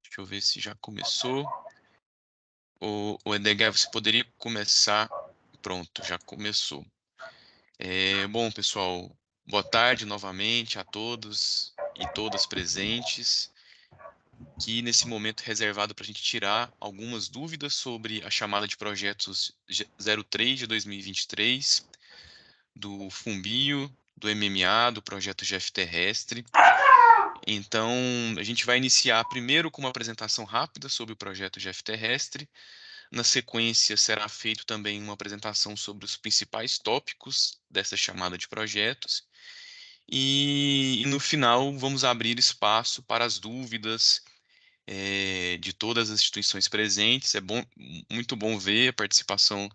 Deixa eu ver se já começou. O Edgar, você poderia começar? Pronto, já começou. Bom, pessoal, boa tarde novamente a todos e todas presentes, que nesse momento é reservado para a gente tirar algumas dúvidas sobre a chamada de projetos 03 de 2023, do Fumbio, do MMA, do projeto GF Terrestre. Então, a gente vai iniciar primeiro com uma apresentação rápida sobre o projeto GF Terrestre. Na sequência, será feito também uma apresentação sobre os principais tópicos dessa chamada de projetos. E no final, vamos abrir espaço para as dúvidas de todas as instituições presentes. É bom, muito bom ver a participação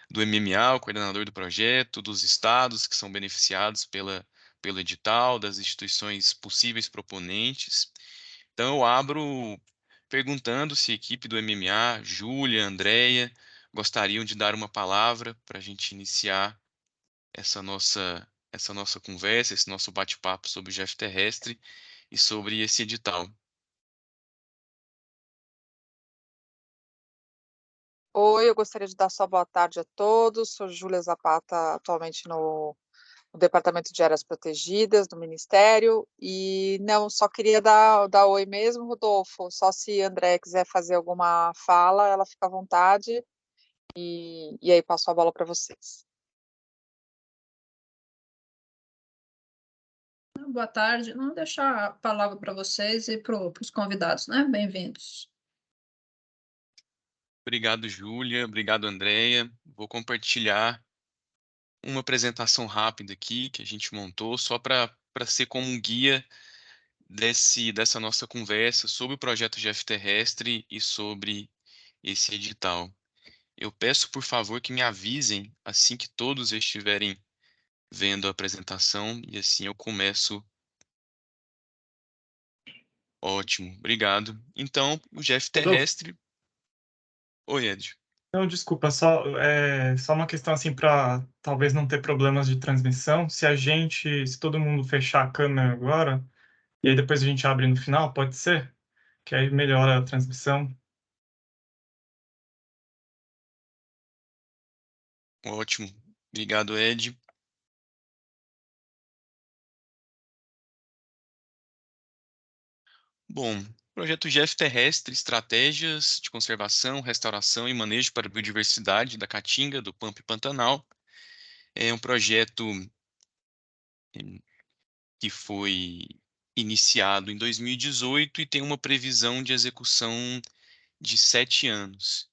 do MMA, o coordenador do projeto, dos estados que são beneficiados pelo edital, das instituições possíveis proponentes. Então, eu abro perguntando se a equipe do MMA, Júlia, Andréia, gostariam de dar uma palavra para a gente iniciar essa nossa conversa, esse nosso bate-papo sobre o GF Terrestre e sobre esse edital. Oi, eu gostaria de dar só boa tarde a todos. Sou Júlia Zapata, atualmente no Departamento de Áreas Protegidas do Ministério. E não, só queria dar oi mesmo, Rodolfo. Só se a André quiser fazer alguma fala, ela fica à vontade. E aí passo a bola para vocês. Boa tarde. Vamos deixar a palavra para vocês e para os convidados, né? Bem-vindos. Obrigado, Júlia. Obrigado, Andréia. Vou compartilhar uma apresentação rápida aqui que a gente montou só para ser como um guia dessa nossa conversa sobre o projeto GF Terrestre e sobre esse edital. Eu peço, por favor, que me avisem assim que todos estiverem vendo a apresentação e assim eu começo. Ótimo, obrigado. Então, o GF Rodolfo, Terrestre. Oi, Ed. não, desculpa, só uma questão assim para talvez não ter problemas de transmissão. Se todo mundo fechar a câmera agora, e aí depois a gente abre no final, pode ser? Que aí melhora a transmissão. Ótimo, obrigado, Ed. Bom, projeto GF Terrestre, estratégias de conservação, restauração e manejo para a biodiversidade da Caatinga, do Pampa e Pantanal. É um projeto que foi iniciado em 2018 e tem uma previsão de execução de 7 anos.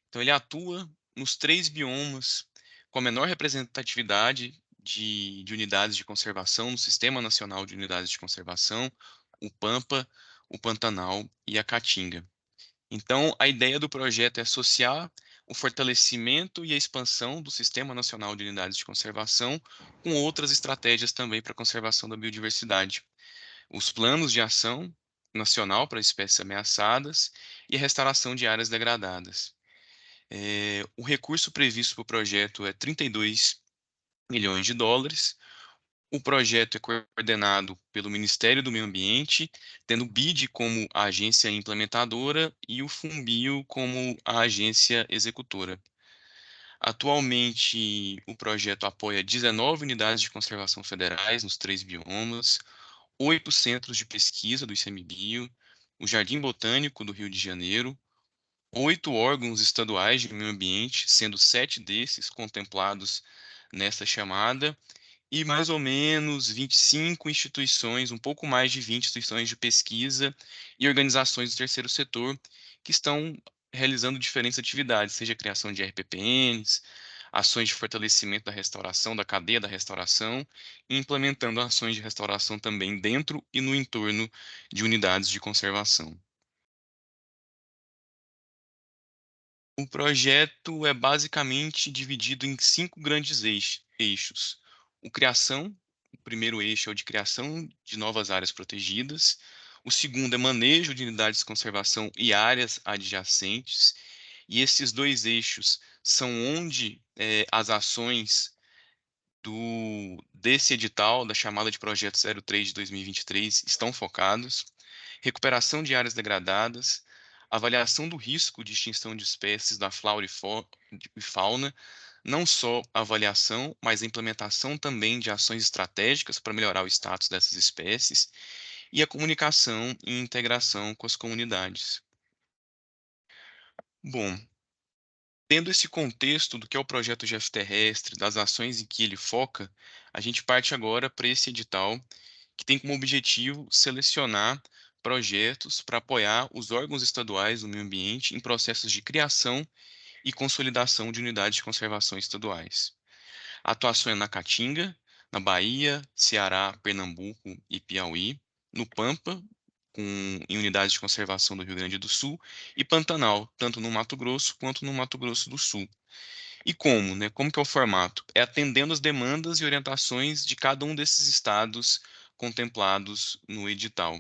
Então, ele atua nos 3 biomas com a menor representatividade de unidades de conservação no Sistema Nacional de Unidades de Conservação, o Pampa, o Pantanal e a Caatinga. Então, a ideia do projeto é associar o fortalecimento e a expansão do Sistema Nacional de Unidades de Conservação com outras estratégias também para a conservação da biodiversidade. Os planos de ação nacional para espécies ameaçadas e a restauração de áreas degradadas. O recurso previsto para o projeto é 32 milhões de dólares. O projeto é coordenado pelo Ministério do Meio Ambiente, tendo o BID como a agência implementadora e o Fumbio como a agência executora. Atualmente, o projeto apoia 19 unidades de conservação federais nos 3 biomas, 8 centros de pesquisa do ICMBio, o Jardim Botânico do Rio de Janeiro, 8 órgãos estaduais de meio ambiente, sendo 7 desses contemplados nessa chamada, e mais ou menos 25 instituições, um pouco mais de 20 instituições de pesquisa e organizações do terceiro setor que estão realizando diferentes atividades, seja a criação de RPPNs, ações de fortalecimento da restauração, da cadeia da restauração, e implementando ações de restauração também dentro e no entorno de unidades de conservação. O projeto é basicamente dividido em 5 grandes eixos. O primeiro eixo é o de criação de novas áreas protegidas. O segundo é manejo de unidades de conservação e áreas adjacentes. E esses 2 eixos são onde as ações desse edital, da chamada de projeto 03 de 2023, estão focadas. recuperação de áreas degradadas, avaliação do risco de extinção de espécies da flora e fauna, não só a avaliação, mas a implementação também de ações estratégicas para melhorar o status dessas espécies, e a comunicação e integração com as comunidades. Bom, tendo esse contexto do que é o projeto GF Terrestre, das ações em que ele foca, a gente parte agora para esse edital, que tem como objetivo selecionar projetos para apoiar os órgãos estaduais do meio ambiente em processos de criação e consolidação de unidades de conservação estaduais. A atuação é na Caatinga, na Bahia, Ceará, Pernambuco e Piauí, no Pampa, em unidades de conservação do Rio Grande do Sul, e Pantanal, tanto no Mato Grosso quanto no Mato Grosso do Sul. E como, né? Como que é o formato? É atendendo as demandas e orientações de cada um desses estados contemplados no edital.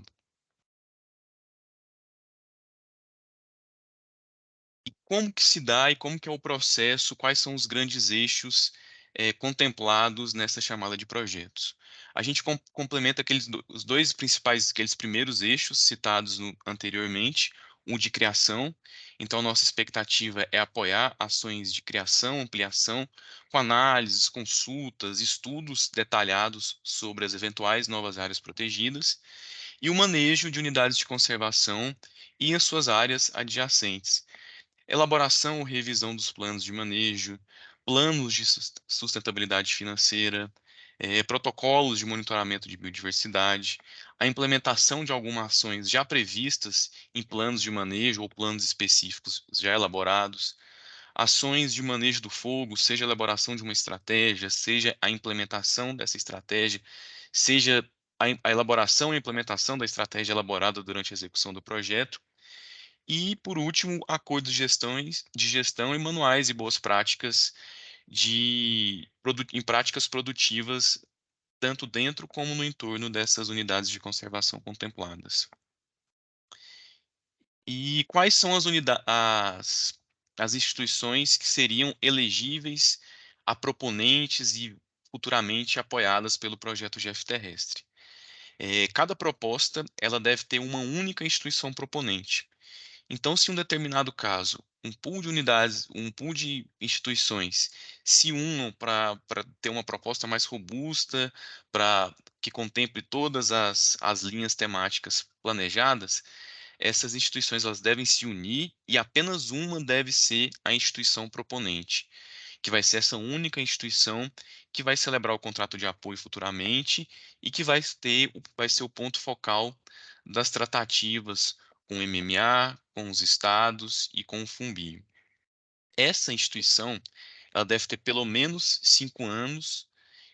E como que se dá e como que é o processo, quais são os grandes eixos contemplados nessa chamada de projetos? A gente complementa os dois principais, aqueles primeiros eixos citados anteriormente, o de criação. Então, nossa expectativa é apoiar ações de criação, ampliação, com análises, consultas, estudos detalhados sobre as eventuais novas áreas protegidas, e o manejo de unidades de conservação e as suas áreas adjacentes. Elaboração ou revisão dos planos de manejo, planos de sustentabilidade financeira, protocolos de monitoramento de biodiversidade, a implementação de algumas ações já previstas em planos de manejo ou planos específicos já elaborados, ações de manejo do fogo, seja a elaboração de uma estratégia, seja a implementação dessa estratégia, seja a elaboração e implementação da estratégia elaborada durante a execução do projeto, e, por último, acordos de gestão e manuais e boas práticas em práticas produtivas, tanto dentro como no entorno dessas unidades de conservação contempladas. E quais são as instituições que seriam elegíveis a proponentes e futuramente apoiadas pelo projeto GF Terrestre? Cada proposta ela deve ter uma única instituição proponente. Então, se em um determinado caso, um pool de unidades, um pool de instituições se unam para ter uma proposta mais robusta, para que contemple todas as linhas temáticas planejadas, essas instituições elas devem se unir e apenas uma deve ser a instituição proponente, que vai ser essa única instituição que vai celebrar o contrato de apoio futuramente e que vai ser o ponto focal das tratativas com o MMA, com os estados e com o FUNBio. Essa instituição ela deve ter pelo menos 5 anos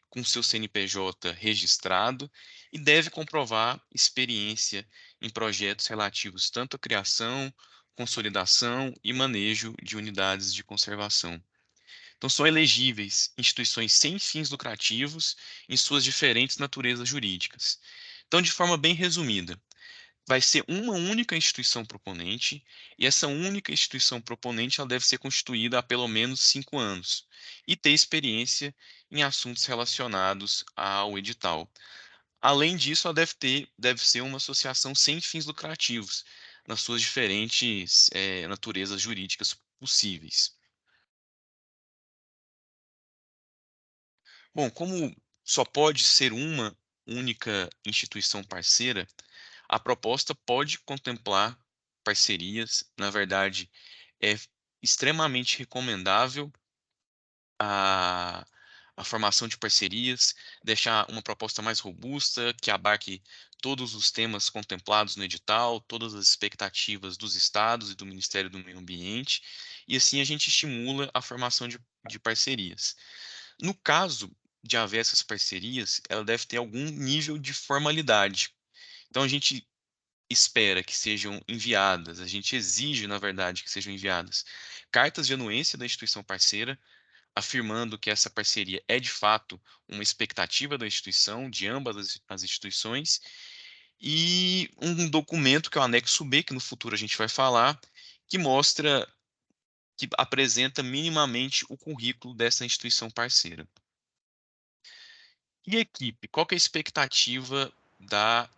com seu CNPJ registrado e deve comprovar experiência em projetos relativos tanto à criação, consolidação e manejo de unidades de conservação. Então, são elegíveis instituições sem fins lucrativos em suas diferentes naturezas jurídicas. Então, de forma bem resumida, vai ser uma única instituição proponente, e essa única instituição proponente ela deve ser constituída há pelo menos 5 anos e ter experiência em assuntos relacionados ao edital. Além disso, ela deve ser uma associação sem fins lucrativos, nas suas diferentes naturezas jurídicas possíveis. Bom, como só pode ser uma única instituição parceira, a proposta pode contemplar parcerias. Na verdade, é extremamente recomendável a, a formação de parcerias, deixar uma proposta mais robusta, que abarque todos os temas contemplados no edital, todas as expectativas dos estados e do Ministério do Meio Ambiente, e assim a gente estimula a formação de parcerias. No caso de haver essas parcerias, ela deve ter algum nível de formalidade. Então, a gente espera que sejam enviadas, a gente exige, na verdade, que sejam enviadas cartas de anuência da instituição parceira, afirmando que essa parceria é, de fato, uma expectativa da instituição, de ambas as instituições, e um documento, que é o anexo B, que no futuro a gente vai falar, que apresenta minimamente o currículo dessa instituição parceira. E equipe? Qual que é a expectativa da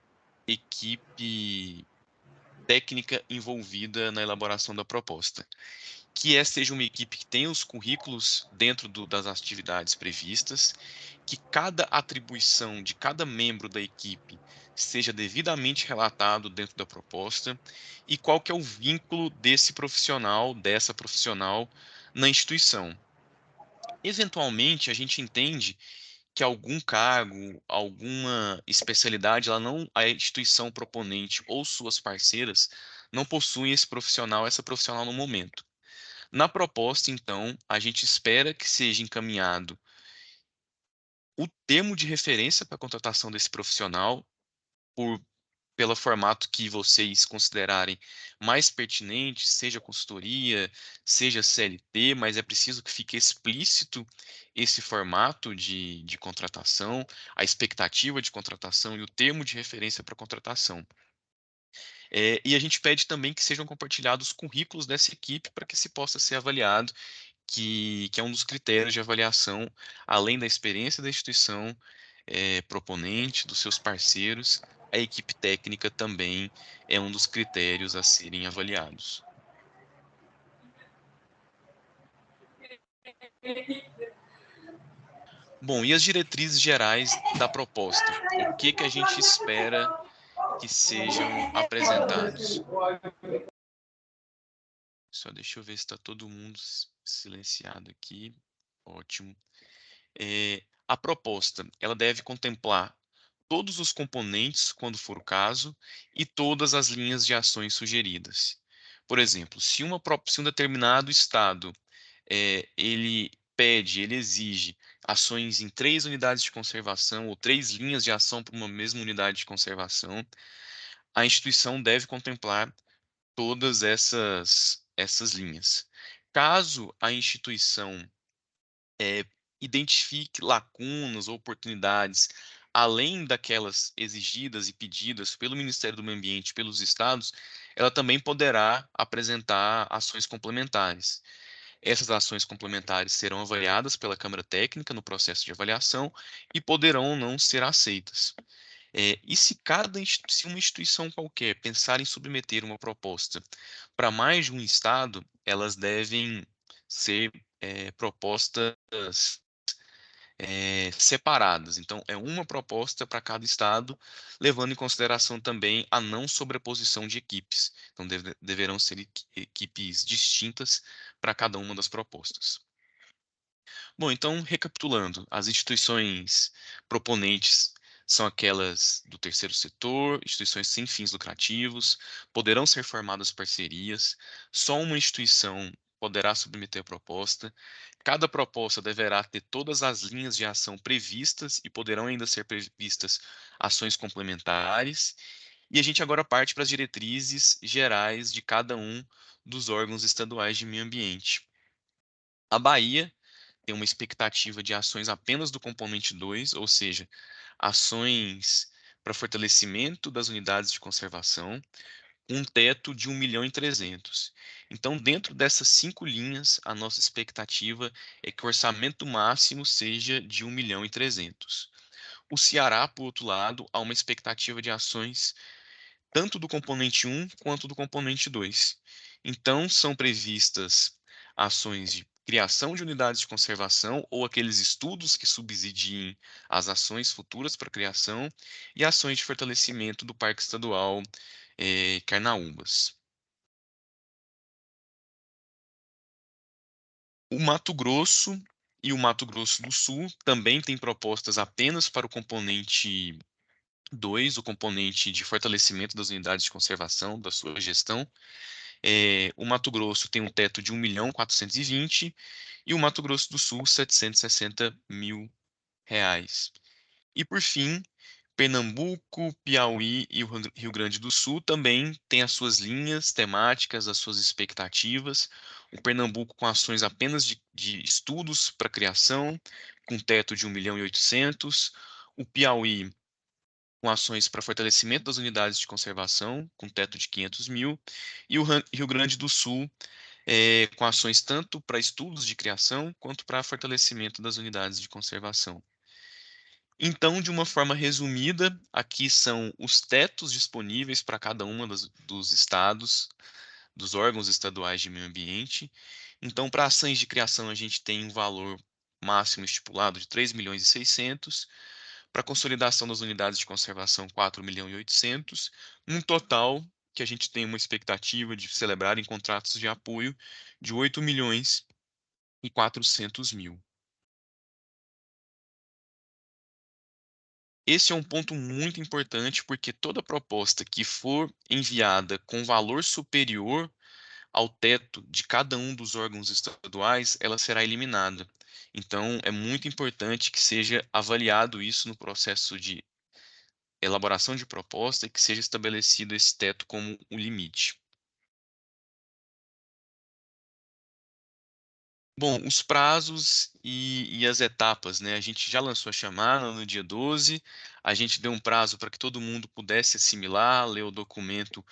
equipe técnica envolvida na elaboração da proposta, que seja uma equipe que tenha os currículos dentro das atividades previstas, que cada atribuição de cada membro da equipe seja devidamente relatado dentro da proposta e qual que é o vínculo desse profissional, dessa profissional na instituição. Eventualmente, a gente entende que algum cargo, alguma especialidade, a instituição proponente ou suas parceiras não possuem esse profissional, essa profissional no momento. Na proposta, então, a gente espera que seja encaminhado o termo de referência para a contratação desse profissional, pelo formato que vocês considerarem mais pertinente, seja consultoria, seja CLT, mas é preciso que fique explícito esse formato de contratação, a expectativa de contratação e o termo de referência para a contratação. E a gente pede também que sejam compartilhados os currículos dessa equipe para que se possa ser avaliado, que é um dos critérios de avaliação, além da experiência da instituição proponente, dos seus parceiros, a equipe técnica também é um dos critérios a serem avaliados. Bom, e as diretrizes gerais da proposta? O que a gente espera que sejam apresentados? Só deixa eu ver se está todo mundo silenciado aqui. Ótimo. A proposta, ela deve contemplar todos os componentes, quando for o caso, e todas as linhas de ações sugeridas. Por exemplo, se um determinado estado ele exige ações em 3 unidades de conservação ou 3 linhas de ação para uma mesma unidade de conservação, a instituição deve contemplar todas essas linhas. Caso a instituição identifique lacunas ou oportunidades além daquelas exigidas e pedidas pelo Ministério do Meio Ambiente, pelos estados, ela também poderá apresentar ações complementares. Essas ações complementares serão avaliadas pela Câmara Técnica no processo de avaliação e poderão não ser aceitas. E se uma instituição qualquer pensar em submeter uma proposta para mais de um estado, elas devem ser propostas separadas. Então, é uma proposta para cada estado, levando em consideração também a não sobreposição de equipes. Então, deverão ser equipes distintas para cada uma das propostas. Bom, então, recapitulando, as instituições proponentes são aquelas do terceiro setor, instituições sem fins lucrativos, poderão ser formadas parcerias, só uma instituição poderá submeter a proposta, cada proposta deverá ter todas as linhas de ação previstas e poderão ainda ser previstas ações complementares, e a gente agora parte para as diretrizes gerais de cada um dos órgãos estaduais de meio ambiente. A Bahia tem uma expectativa de ações apenas do componente 2, ou seja, ações para fortalecimento das unidades de conservação, com um teto de 1.300.000. Então, dentro dessas 5 linhas, a nossa expectativa é que o orçamento máximo seja de 1.300.000. O Ceará, por outro lado, há uma expectativa de ações tanto do componente 1 quanto do componente 2. Então, são previstas ações de criação de unidades de conservação ou aqueles estudos que subsidiem as ações futuras para criação e ações de fortalecimento do Parque Estadual Carnaúbas. O Mato Grosso e o Mato Grosso do Sul também têm propostas apenas para o componente 2, o componente de fortalecimento das unidades de conservação, da sua gestão. O Mato Grosso tem um teto de 1.420.000 e o Mato Grosso do Sul, R$ 760.000. E, por fim, Pernambuco, Piauí e o Rio Grande do Sul também têm as suas linhas temáticas, as suas expectativas. O Pernambuco com ações apenas de estudos para criação, com teto de 1.800.000. O Piauí com ações para fortalecimento das unidades de conservação, com teto de 500.000. E o Rio Grande do Sul com ações tanto para estudos de criação quanto para fortalecimento das unidades de conservação. Então, de uma forma resumida, aqui são os tetos disponíveis para cada uma dos estados, dos órgãos estaduais de meio ambiente. Então, para ações de criação, a gente tem um valor máximo estipulado de 3.600.000, para consolidação das unidades de conservação, 4.800.000, um total que a gente tem uma expectativa de celebrar em contratos de apoio de 8.400.000. Esse é um ponto muito importante, porque toda proposta que for enviada com valor superior ao teto de cada um dos órgãos estaduais, ela será eliminada. Então, é muito importante que seja avaliado isso no processo de elaboração de proposta e que seja estabelecido esse teto como um limite. Bom, os prazos e as etapas, né? A gente já lançou a chamada no dia 12, a gente deu um prazo para que todo mundo pudesse assimilar, ler o documento,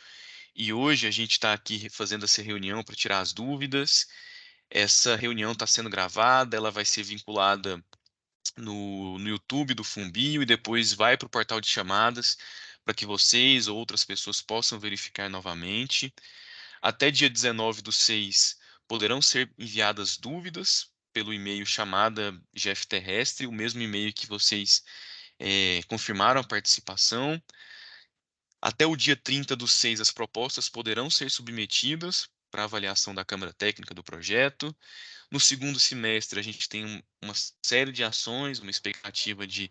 e hoje a gente está aqui fazendo essa reunião para tirar as dúvidas. Essa reunião está sendo gravada, ela vai ser vinculada no YouTube do Fumbio e depois vai para o portal de chamadas para que vocês ou outras pessoas possam verificar novamente. Até dia 19/6 poderão ser enviadas dúvidas pelo e-mail chamada GFTerrestre, o mesmo e-mail que vocês confirmaram a participação. Até o dia 30/6 as propostas poderão ser submetidas para avaliação da Câmara Técnica do projeto. No segundo semestre, a gente tem uma série de ações, uma expectativa de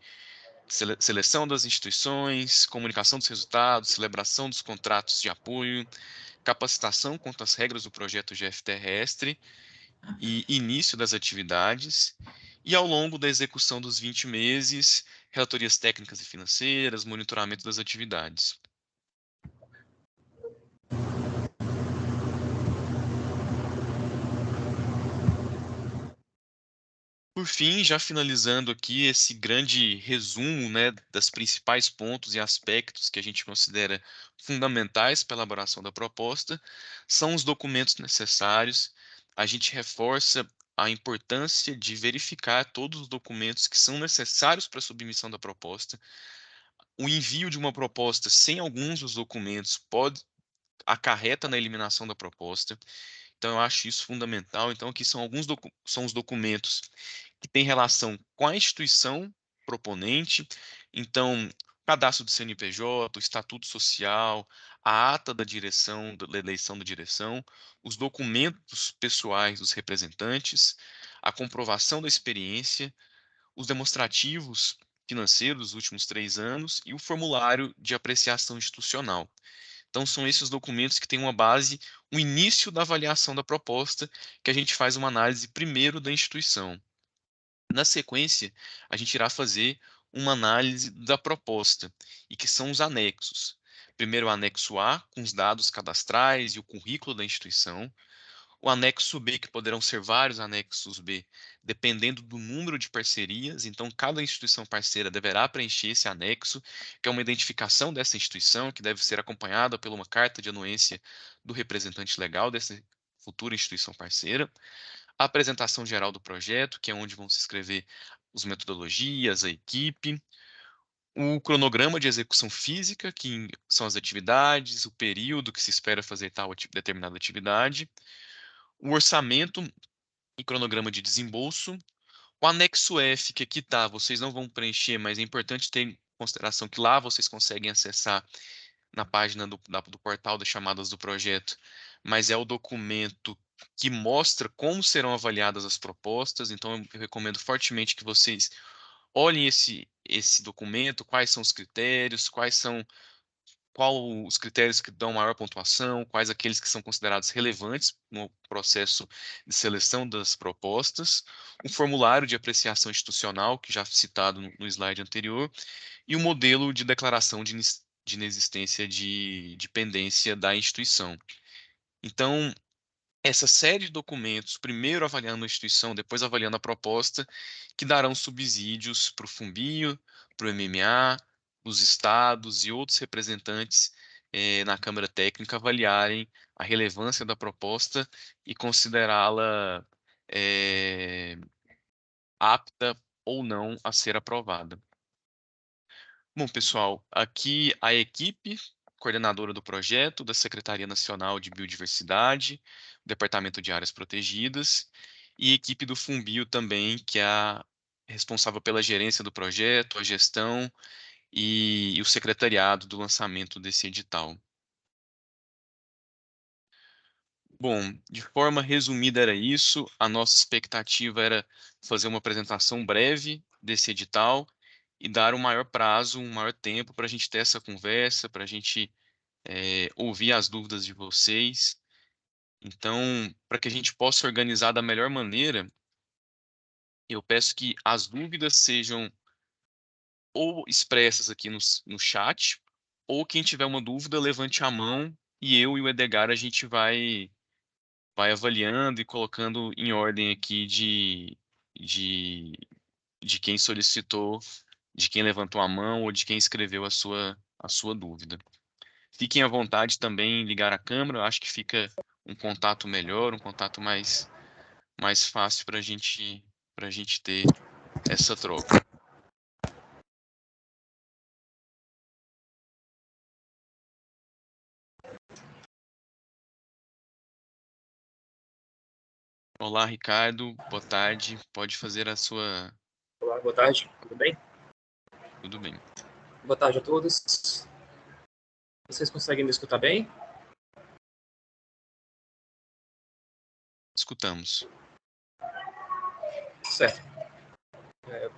seleção das instituições, comunicação dos resultados, celebração dos contratos de apoio, capacitação quanto às regras do projeto GFTerrestre e início das atividades. E ao longo da execução dos 20 meses, relatorias técnicas e financeiras, monitoramento das atividades. Por fim, já finalizando aqui esse grande resumo, né, das principais pontos e aspectos que a gente considera fundamentais para a elaboração da proposta, são os documentos necessários. A gente reforça a importância de verificar todos os documentos que são necessários para a submissão da proposta. O envio de uma proposta sem alguns dos documentos acarreta na eliminação da proposta. Então, eu acho isso fundamental. Então, aqui são são os documentos que têm relação com a instituição proponente. Então, cadastro do CNPJ, o estatuto social, a ata da direção, da eleição da direção, os documentos pessoais dos representantes, a comprovação da experiência, os demonstrativos financeiros dos últimos 3 anos e o formulário de apreciação institucional. Então, são esses documentos que têm uma base, o início da avaliação da proposta, que a gente faz uma análise primeiro da instituição. Na sequência, a gente irá fazer uma análise da proposta, e que são os anexos. Primeiro, o anexo A, com os dados cadastrais e o currículo da instituição. O anexo B, que poderão ser vários anexos B, dependendo do número de parcerias. Então, cada instituição parceira deverá preencher esse anexo, que é uma identificação dessa instituição, que deve ser acompanhada por uma carta de anuência do representante legal dessa futura instituição parceira. A apresentação geral do projeto, que é onde vão se escrever as metodologias, a equipe. O cronograma de execução física, que são as atividades, o período que se espera fazer tal determinada atividade. O orçamento e cronograma de desembolso. O anexo F, que aqui está, vocês não vão preencher, mas é importante ter em consideração que lá vocês conseguem acessar na página do portal das chamadas do projeto, mas é o documento que mostra como serão avaliadas as propostas. Então, eu recomendo fortemente que vocês olhem esse documento, quais são os critérios, qual os critérios que dão maior pontuação, quais aqueles que são considerados relevantes no processo de seleção das propostas, o formulário de apreciação institucional, que já citado no slide anterior, e o modelo de declaração de inexistência de pendência da instituição. Então, essa série de documentos, primeiro avaliando a instituição, depois avaliando a proposta, que darão subsídios para o Fumbio, para o MMA, os estados e outros representantes na Câmara Técnica avaliarem a relevância da proposta e considerá-la apta ou não a ser aprovada. Bom, pessoal, aqui a equipe coordenadora do projeto, da Secretaria Nacional de Biodiversidade, Departamento de Áreas Protegidas, e equipe do Fumbio também, que é a responsável pela gerência do projeto, a gestão e o secretariado do lançamento desse edital. Bom, de forma resumida era isso. A nossa expectativa era fazer uma apresentação breve desse edital e dar um maior prazo, um maior tempo para a gente ter essa conversa, para a gente ouvir as dúvidas de vocês. Então, para que a gente possa organizar da melhor maneira, eu peço que as dúvidas sejam ou expressas aqui no chat, ou quem tiver uma dúvida, levante a mão e eu e o Edgar a gente vai avaliando e colocando em ordem aqui de quem solicitou, de quem levantou a mão ou de quem escreveu a sua dúvida. Fiquem à vontade também em ligar a câmera, eu acho que fica um contato melhor, um contato mais fácil para a gente ter essa troca. Olá, Ricardo, boa tarde, pode fazer a sua... Olá, boa tarde, tudo bem? Tudo bem. Boa tarde a todos. Vocês conseguem me escutar bem? Escutamos. Certo.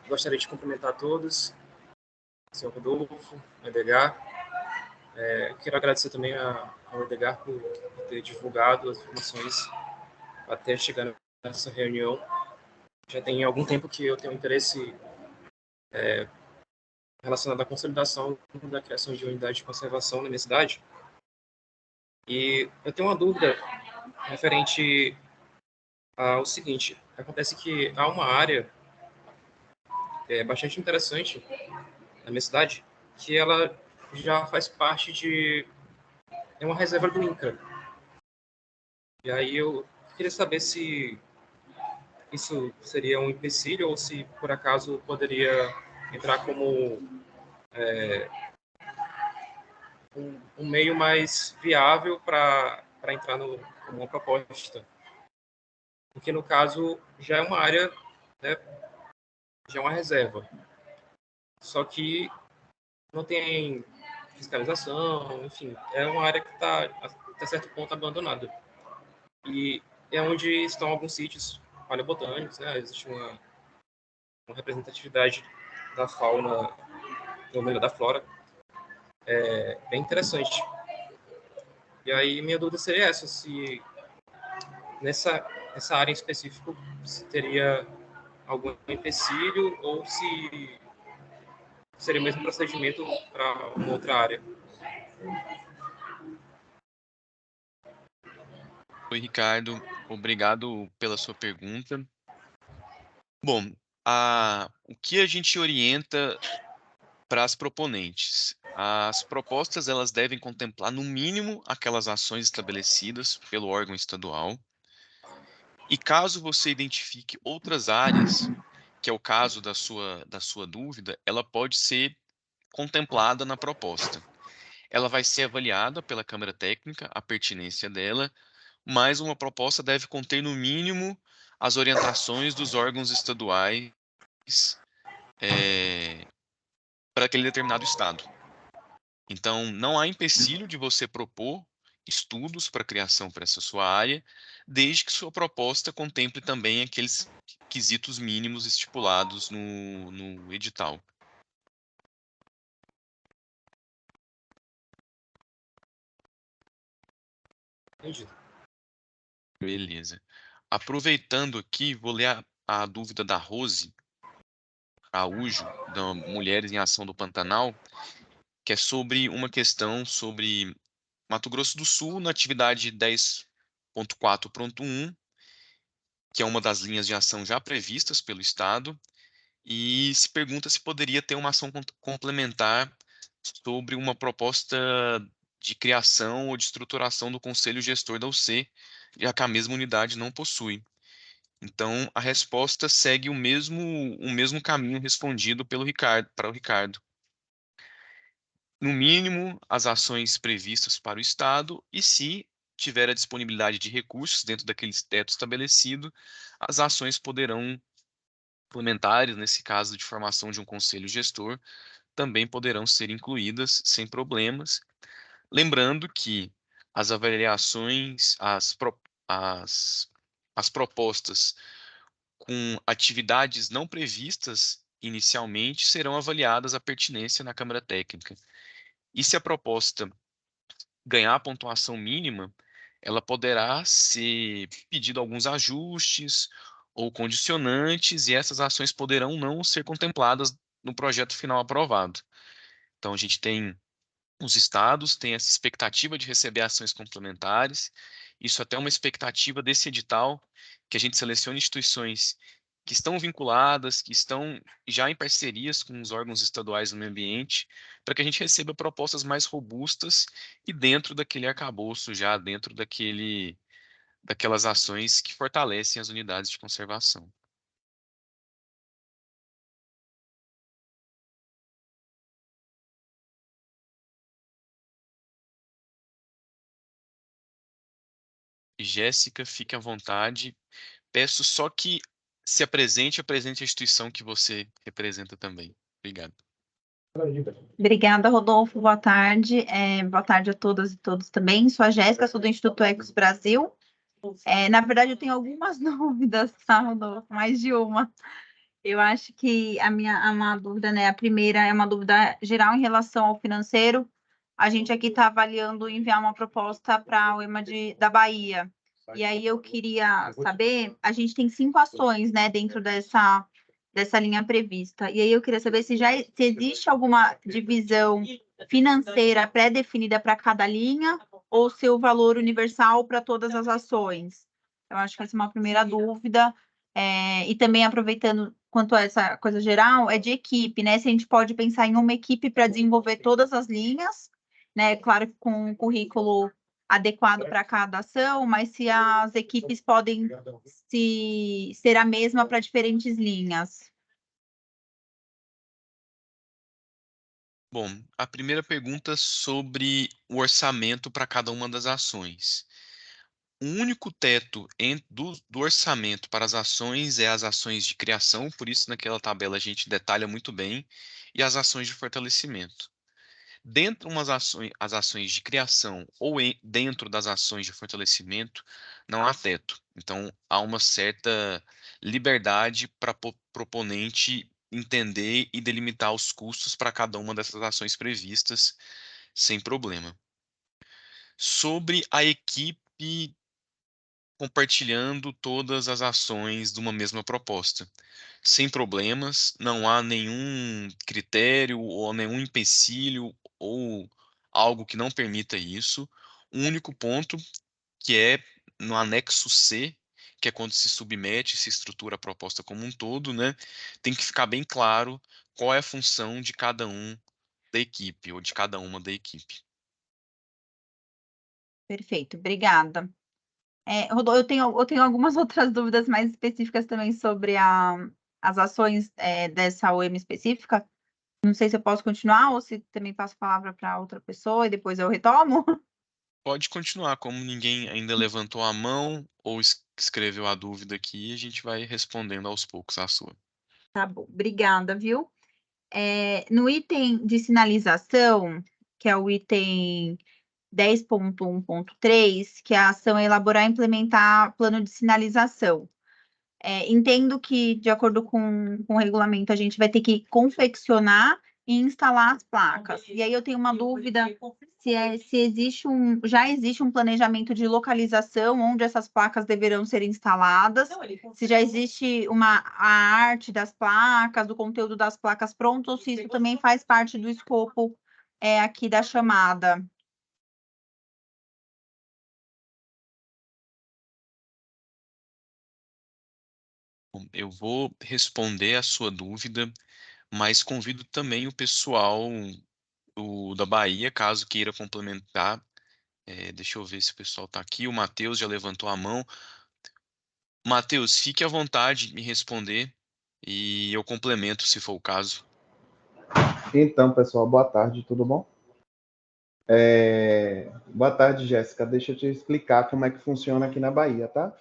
Gostaria de cumprimentar a todos, o senhor Rodolfo, o Edgar. Quero agradecer também ao Edgar por ter divulgado as informações até chegar nessa reunião. Já tem algum tempo que eu tenho interesse relacionado à consolidação da criação de unidade de conservação na minha cidade. E eu tenho uma dúvida referente ao seguinte: acontece que há uma área bastante interessante na minha cidade, que ela já faz parte é uma reserva do INCRA. E aí eu queria saber se isso seria um empecilho ou se, por acaso, poderia entrar como um meio mais viável para entrar como uma proposta. Porque, no caso, já é uma área, né, já é uma reserva. Só que não tem fiscalização, enfim, é uma área que está, até certo ponto, abandonada. E é onde estão alguns sítios paleobotânicos, né? Existe uma representatividade da fauna, ou melhor, da flora, bem interessante. E aí minha dúvida seria essa, se nessa área em específico se teria algum empecilho ou se seria o mesmo procedimento para uma outra área. Oi, Ricardo. Obrigado pela sua pergunta. Bom, o que a gente orienta para as proponentes? As propostas elas devem contemplar, no mínimo, aquelas ações estabelecidas pelo órgão estadual. E caso você identifique outras áreas, que é o caso da sua dúvida, ela pode ser contemplada na proposta. Ela vai ser avaliada pela Câmara Técnica, a pertinência dela, mas uma proposta deve conter, no mínimo, as orientações dos órgãos estaduais para aquele determinado estado. Então, não há empecilho de você propor estudos para criação para essa sua área, desde que sua proposta contemple também aqueles quesitos mínimos estipulados no edital. Entendido. Beleza. Aproveitando aqui, vou ler a dúvida da Rose Araújo, da Mulheres em Ação do Pantanal, que é sobre uma questão sobre Mato Grosso do Sul, na atividade 10.4.1, que é uma das linhas de ação já previstas pelo Estado, e se pergunta se poderia ter uma ação complementar sobre uma proposta de criação ou de estruturação do Conselho Gestor da UC, já que a mesma unidade não possui. Então, a resposta segue o mesmo caminho respondido para o Ricardo. no mínimo, as ações previstas para o Estado e, se tiver a disponibilidade de recursos dentro daqueles tetos estabelecidos, as ações poderão complementares, nesse caso de formação de um conselho gestor, também poderão ser incluídas sem problemas. Lembrando que as avaliações, as propostas com atividades não previstas inicialmente serão avaliadas a pertinência na Câmara Técnica. E se a proposta ganhar a pontuação mínima, ela poderá ser pedido alguns ajustes ou condicionantes, e essas ações poderão não ser contempladas no projeto final aprovado. Então, a gente tem os estados têm essa expectativa de receber ações complementares. Isso até é uma expectativa desse edital, que a gente selecione instituições que estão vinculadas, que estão já em parcerias com os órgãos estaduais do meio ambiente, para que a gente receba propostas mais robustas e dentro daquele arcabouço, já dentro daquelas ações que fortalecem as unidades de conservação. Jéssica, fique à vontade. Peço só que se apresente a instituição que você representa também. Obrigado. Obrigada, Rodolfo. Boa tarde. Boa tarde a todas e todos também. Sou a Jéssica, sou do Instituto Ecos Brasil. Na verdade, eu tenho algumas dúvidas, tá, Rodolfo? Mais de uma. Eu acho que uma dúvida, né? A primeira é uma dúvida geral em relação ao financeiro. A gente aqui está avaliando enviar uma proposta para o EMA da Bahia. E aí eu queria saber, a gente tem 5 ações, né, dentro dessa linha prevista. E aí eu queria saber se existe alguma divisão financeira pré-definida para cada linha ou se o valor universal para todas as ações. Eu acho que essa é uma primeira dúvida. E também aproveitando quanto a essa coisa geral, é de equipe, né? Se a gente pode pensar em uma equipe para desenvolver todas as linhas, né? Claro que com um currículo adequado para cada ação, mas se as equipes podem ser a mesma para diferentes linhas. Bom, a primeira pergunta sobre o orçamento para cada uma das ações. O único teto do orçamento para as ações é as ações de criação, por isso naquela tabela a gente detalha muito bem, e as ações de fortalecimento. Dentro as ações de criação ou dentro das ações de fortalecimento, não há teto. Então, há uma certa liberdade para o proponente entender e delimitar os custos para cada uma dessas ações previstas, sem problema. Sobre a equipe compartilhando todas as ações de uma mesma proposta. Sem problemas, não há nenhum critério ou nenhum empecilho ou algo que não permita isso. O único ponto que é no anexo C, que é quando se submete, se estrutura a proposta como um todo, né? Tem que ficar bem claro qual é a função de cada um da equipe ou de cada uma da equipe. Perfeito, obrigada. Rodolfo, eu tenho algumas outras dúvidas mais específicas também sobre as ações dessa OEM específica. Não sei se eu posso continuar ou se também passo a palavra para outra pessoa e depois eu retomo. Pode continuar, como ninguém ainda levantou a mão ou escreveu a dúvida aqui, a gente vai respondendo aos poucos a sua. Tá bom, obrigada, viu? No item de sinalização, que é o item 10.1.3, que a ação é elaborar e implementar plano de sinalização. Entendo que, de acordo com o regulamento, a gente vai ter que confeccionar e instalar as placas. E aí eu tenho uma dúvida se já existe um planejamento de localização onde essas placas deverão ser instaladas, se já existe a arte das placas, do conteúdo das placas pronto, ou se isso também faz parte do escopo aqui da chamada. Bom, eu vou responder a sua dúvida, mas convido também o pessoal da Bahia, caso queira complementar. Deixa eu ver se o pessoal está aqui. O Matheus já levantou a mão. Matheus, fique à vontade de me responder e eu complemento se for o caso. Então, pessoal, boa tarde, tudo bom? Boa tarde, Jéssica. Deixa eu te explicar como é que funciona aqui na Bahia, tá?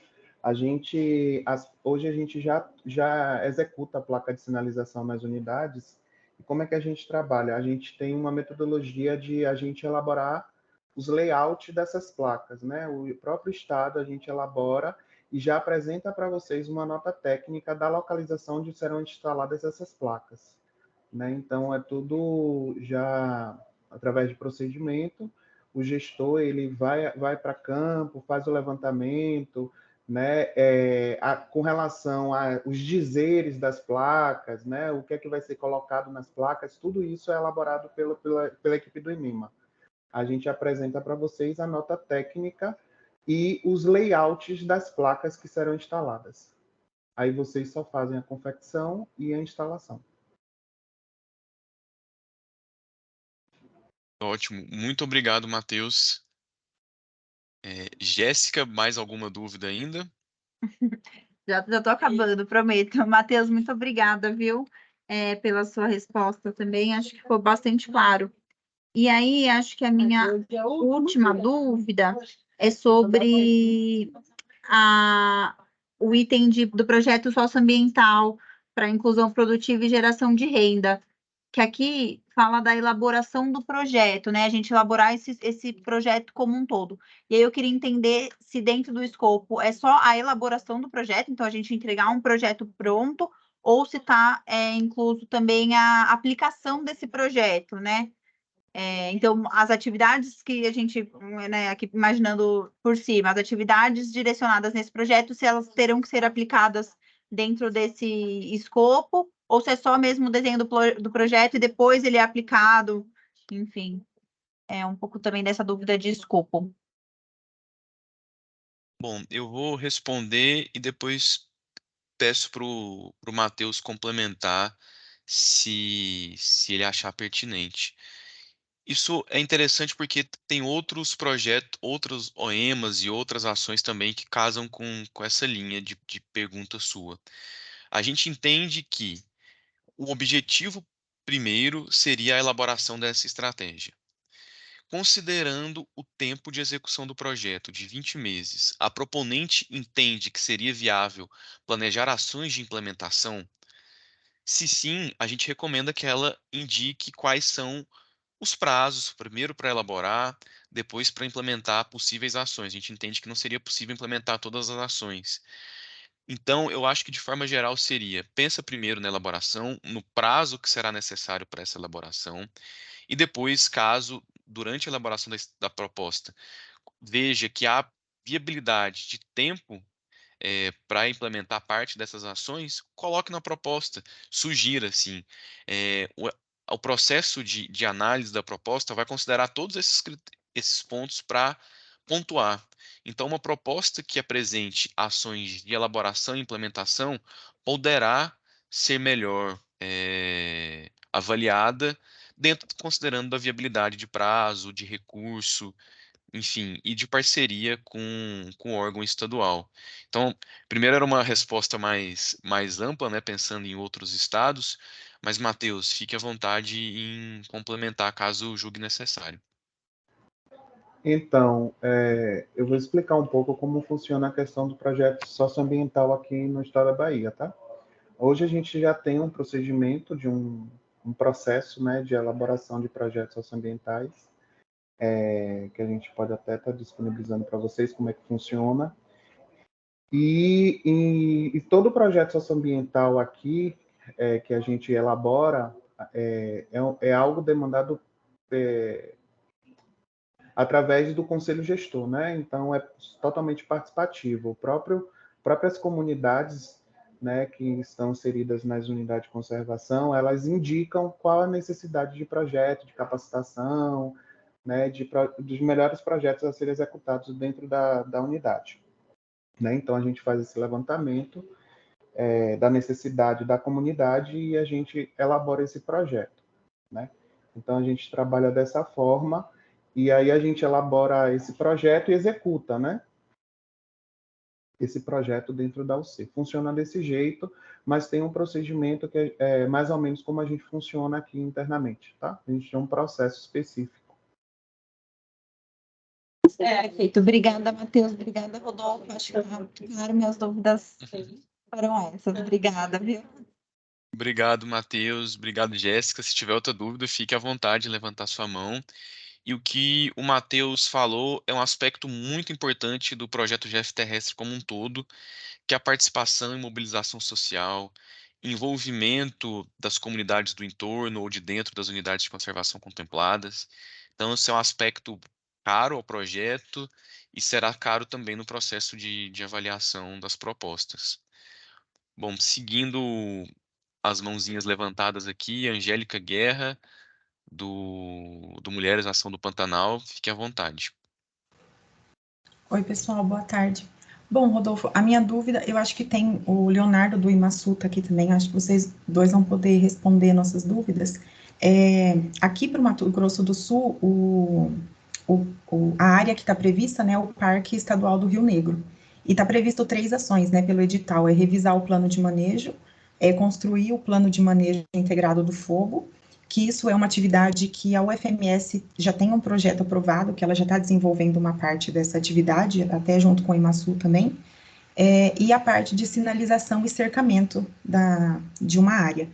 Hoje a gente já executa a placa de sinalização nas unidades. E como é que a gente trabalha? A gente tem uma metodologia de a gente elaborar os layouts dessas placas, né? O próprio estado a gente elabora e já apresenta para vocês uma nota técnica da localização onde serão instaladas essas placas, né? Então, é tudo já através de procedimento. O gestor ele vai para campo, faz o levantamento, né? Com relação aos dizeres das placas, né? O que é que vai ser colocado nas placas, tudo isso é elaborado pela equipe do IMIMA. A gente apresenta para vocês a nota técnica e os layouts das placas que serão instaladas. Aí vocês só fazem a confecção e a instalação. Ótimo. Muito obrigado, Matheus. Jéssica, mais alguma dúvida ainda? Já estou acabando, prometo. Matheus, muito obrigada, viu, pela sua resposta também. Acho que ficou bastante claro. E aí, acho que a minha última dúvida é sobre o item do projeto socioambiental para inclusão produtiva e geração de renda, que aqui fala da elaboração do projeto, né? A gente elaborar esse projeto como um todo. E aí eu queria entender se dentro do escopo é só a elaboração do projeto, então a gente entregar um projeto pronto, ou se está incluso também a aplicação desse projeto, né? Então, as atividades que a gente, né, aqui imaginando por cima, as atividades direcionadas nesse projeto, se elas terão que ser aplicadas dentro desse escopo, ou se é só mesmo o desenho do projeto e depois ele é aplicado, enfim, é um pouco também dessa dúvida de escopo. Bom, eu vou responder e depois peço para o Matheus complementar se ele achar pertinente. Isso é interessante porque tem outros projetos, outros OEMAs e outras ações também que casam com essa linha de pergunta sua. A gente entende que o objetivo primeiro seria a elaboração dessa estratégia. Considerando o tempo de execução do projeto de 20 meses, a proponente entende que seria viável planejar ações de implementação? Se sim, a gente recomenda que ela indique quais são os prazos, primeiro para elaborar, depois para implementar possíveis ações. A gente entende que não seria possível implementar todas as ações. Então, eu acho que de forma geral seria, pensa primeiro na elaboração, no prazo que será necessário para essa elaboração, e depois, caso, durante a elaboração da proposta, veja que há viabilidade de tempo para implementar parte dessas ações, coloque na proposta, sugira, assim. O processo de análise da proposta vai considerar todos esses pontos para pontuar. Então, uma proposta que apresente ações de elaboração e implementação poderá ser melhor avaliada, considerando a viabilidade de prazo, de recurso, enfim, e de parceria com o órgão estadual. Então, primeiro era uma resposta mais ampla, né, pensando em outros estados, mas, Matheus, fique à vontade em complementar caso julgue necessário. Então, eu vou explicar um pouco como funciona a questão do projeto socioambiental aqui no estado da Bahia, tá? Hoje a gente já tem um procedimento de um processo, né, de elaboração de projetos socioambientais, que a gente pode até estar disponibilizando para vocês como é que funciona. E todo projeto socioambiental aqui que a gente elabora é algo demandado através do conselho gestor, né? Então é totalmente participativo. Próprias comunidades, né, que estão inseridas nas unidades de conservação, elas indicam qual a necessidade de projeto, de capacitação, né, dos melhores projetos a serem executados dentro da unidade. Né? Então a gente faz esse levantamento da necessidade da comunidade e a gente elabora esse projeto. Né? Então a gente trabalha dessa forma e aí a gente elabora esse projeto e executa, né? Esse projeto dentro da UC. Funciona desse jeito, mas tem um procedimento que é mais ou menos como a gente funciona aqui internamente, tá? A gente tem um processo específico. Perfeito. Obrigada, Matheus. Obrigada, Rodolfo. Acho que tá claro, minhas dúvidas foram essas. Obrigada, viu? Obrigado, Matheus. Obrigado, Jéssica. Se tiver outra dúvida, fique à vontade de levantar sua mão. E o que o Matheus falou é um aspecto muito importante do projeto GF Terrestre como um todo, que é a participação e mobilização social, envolvimento das comunidades do entorno ou de dentro das unidades de conservação contempladas. Então, esse é um aspecto caro ao projeto e será caro também no processo de avaliação das propostas. Bom, seguindo as mãozinhas levantadas aqui, Angélica Guerra, do Mulheres na Ação do Pantanal, fique à vontade. Oi, pessoal, boa tarde. Bom, Rodolfo, a minha dúvida, eu acho que tem o Leonardo do Imaçuta aqui também, acho que vocês dois vão poder responder nossas dúvidas. Aqui para o Mato Grosso do Sul, a área que está prevista, né, é o Parque Estadual do Rio Negro. E está previsto 3 ações, né, pelo edital, é revisar o plano de manejo, construir o plano de manejo integrado do fogo, que isso é uma atividade que a UFMS já tem um projeto aprovado, que ela já está desenvolvendo uma parte dessa atividade, até junto com o Imaçu também, e a parte de sinalização e cercamento de uma área.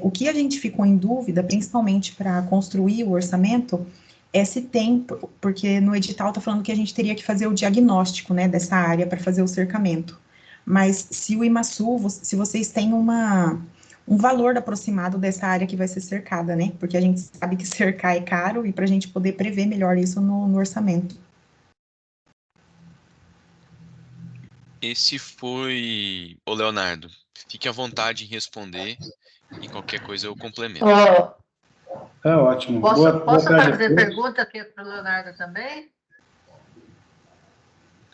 O que a gente ficou em dúvida, principalmente para construir o orçamento, é se tem, porque no edital está falando que a gente teria que fazer o diagnóstico, né, dessa área para fazer o cercamento. Mas se o Imaçu, se vocês têm um valor aproximado dessa área que vai ser cercada, né? Porque a gente sabe que cercar é caro e para a gente poder prever melhor isso no orçamento. Esse foi o Leonardo. Fique à vontade em responder e qualquer coisa eu complemento. Tá ótimo. Posso tarde fazer pergunta aqui para o Leonardo também?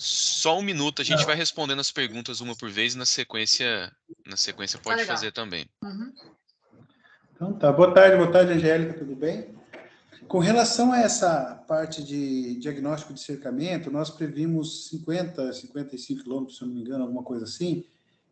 Só um minuto, a gente vai respondendo as perguntas uma por vez e na sequência pode fazer também. Uhum. Então tá, boa tarde, Angélica, tudo bem? Com relação a essa parte de diagnóstico de cercamento, nós previmos 55 quilômetros, se eu não me engano, alguma coisa assim,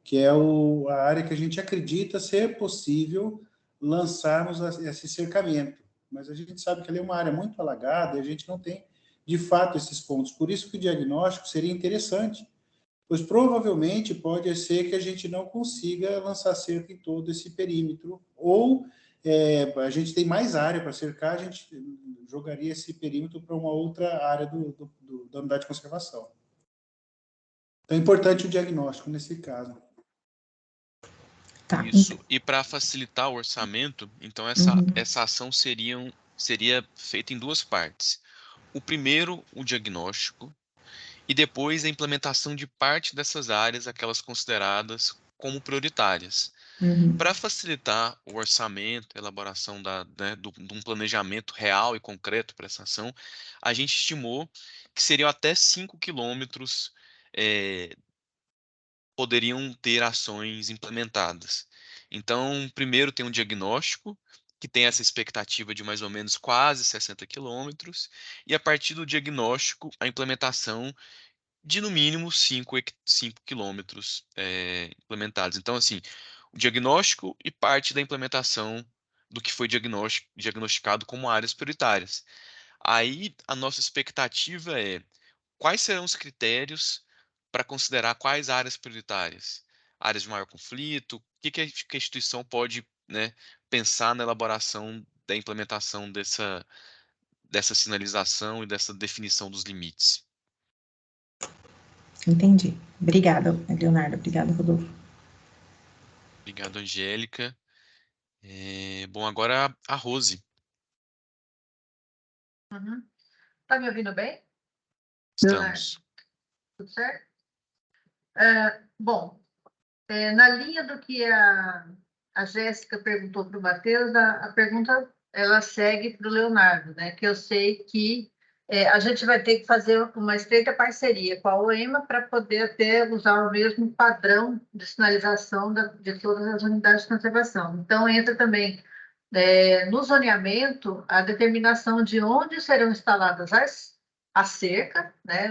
que é a área que a gente acredita ser possível lançarmos esse cercamento. Mas a gente sabe que ela é uma área muito alagada e a gente não tem, de fato, esses pontos. Por isso que o diagnóstico seria interessante, pois provavelmente pode ser que a gente não consiga lançar cerca em todo esse perímetro, ou a gente tem mais área para cercar, a gente jogaria esse perímetro para uma outra área da unidade de conservação. Então é importante o diagnóstico nesse caso. Tá. Isso, e para facilitar o orçamento, então essa ação seria feita em 2 partes. O primeiro, o diagnóstico, e depois a implementação de parte dessas áreas, aquelas consideradas como prioritárias. Para facilitar o orçamento, a elaboração de um planejamento real e concreto para essa ação, a gente estimou que seriam até 5 quilômetros poderiam ter ações implementadas. Então, primeiro tem um diagnóstico, que tem essa expectativa de mais ou menos quase 60 quilômetros, e a partir do diagnóstico, a implementação de no mínimo 5 quilômetros implementados. Então, assim, o diagnóstico e parte da implementação do que foi diagnosticado como áreas prioritárias. Aí, a nossa expectativa é quais serão os critérios para considerar quais áreas prioritárias? Áreas de maior conflito? O que a instituição pode, né, pensar na elaboração da implementação dessa sinalização e dessa definição dos limites? Entendi. Obrigada, Leonardo. Obrigada, Rodolfo. Obrigado, Angélica. Bom, agora a Rose. Tá me ouvindo bem? Estamos. Tudo certo? Bom, na linha do que a Jéssica perguntou para o Matheus, a pergunta ela segue para o Leonardo, né? Que eu sei que a gente vai ter que fazer uma estreita parceria com a OEMA para poder até usar o mesmo padrão de sinalização de todas as unidades de conservação. Então, entra também no zoneamento a determinação de onde serão instaladas a cerca, né?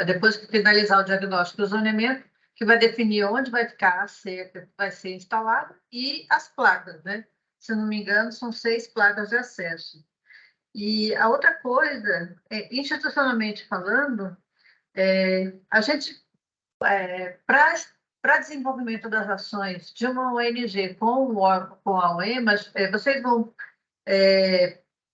Depois que finalizar o diagnóstico do zoneamento, que vai definir onde vai ficar a cerca que vai ser instalada e as placas, né? Se não me engano, são 6 placas de acesso. E a outra coisa, institucionalmente falando, a gente, para desenvolvimento das ações de uma ONG com a OEMA, vocês vão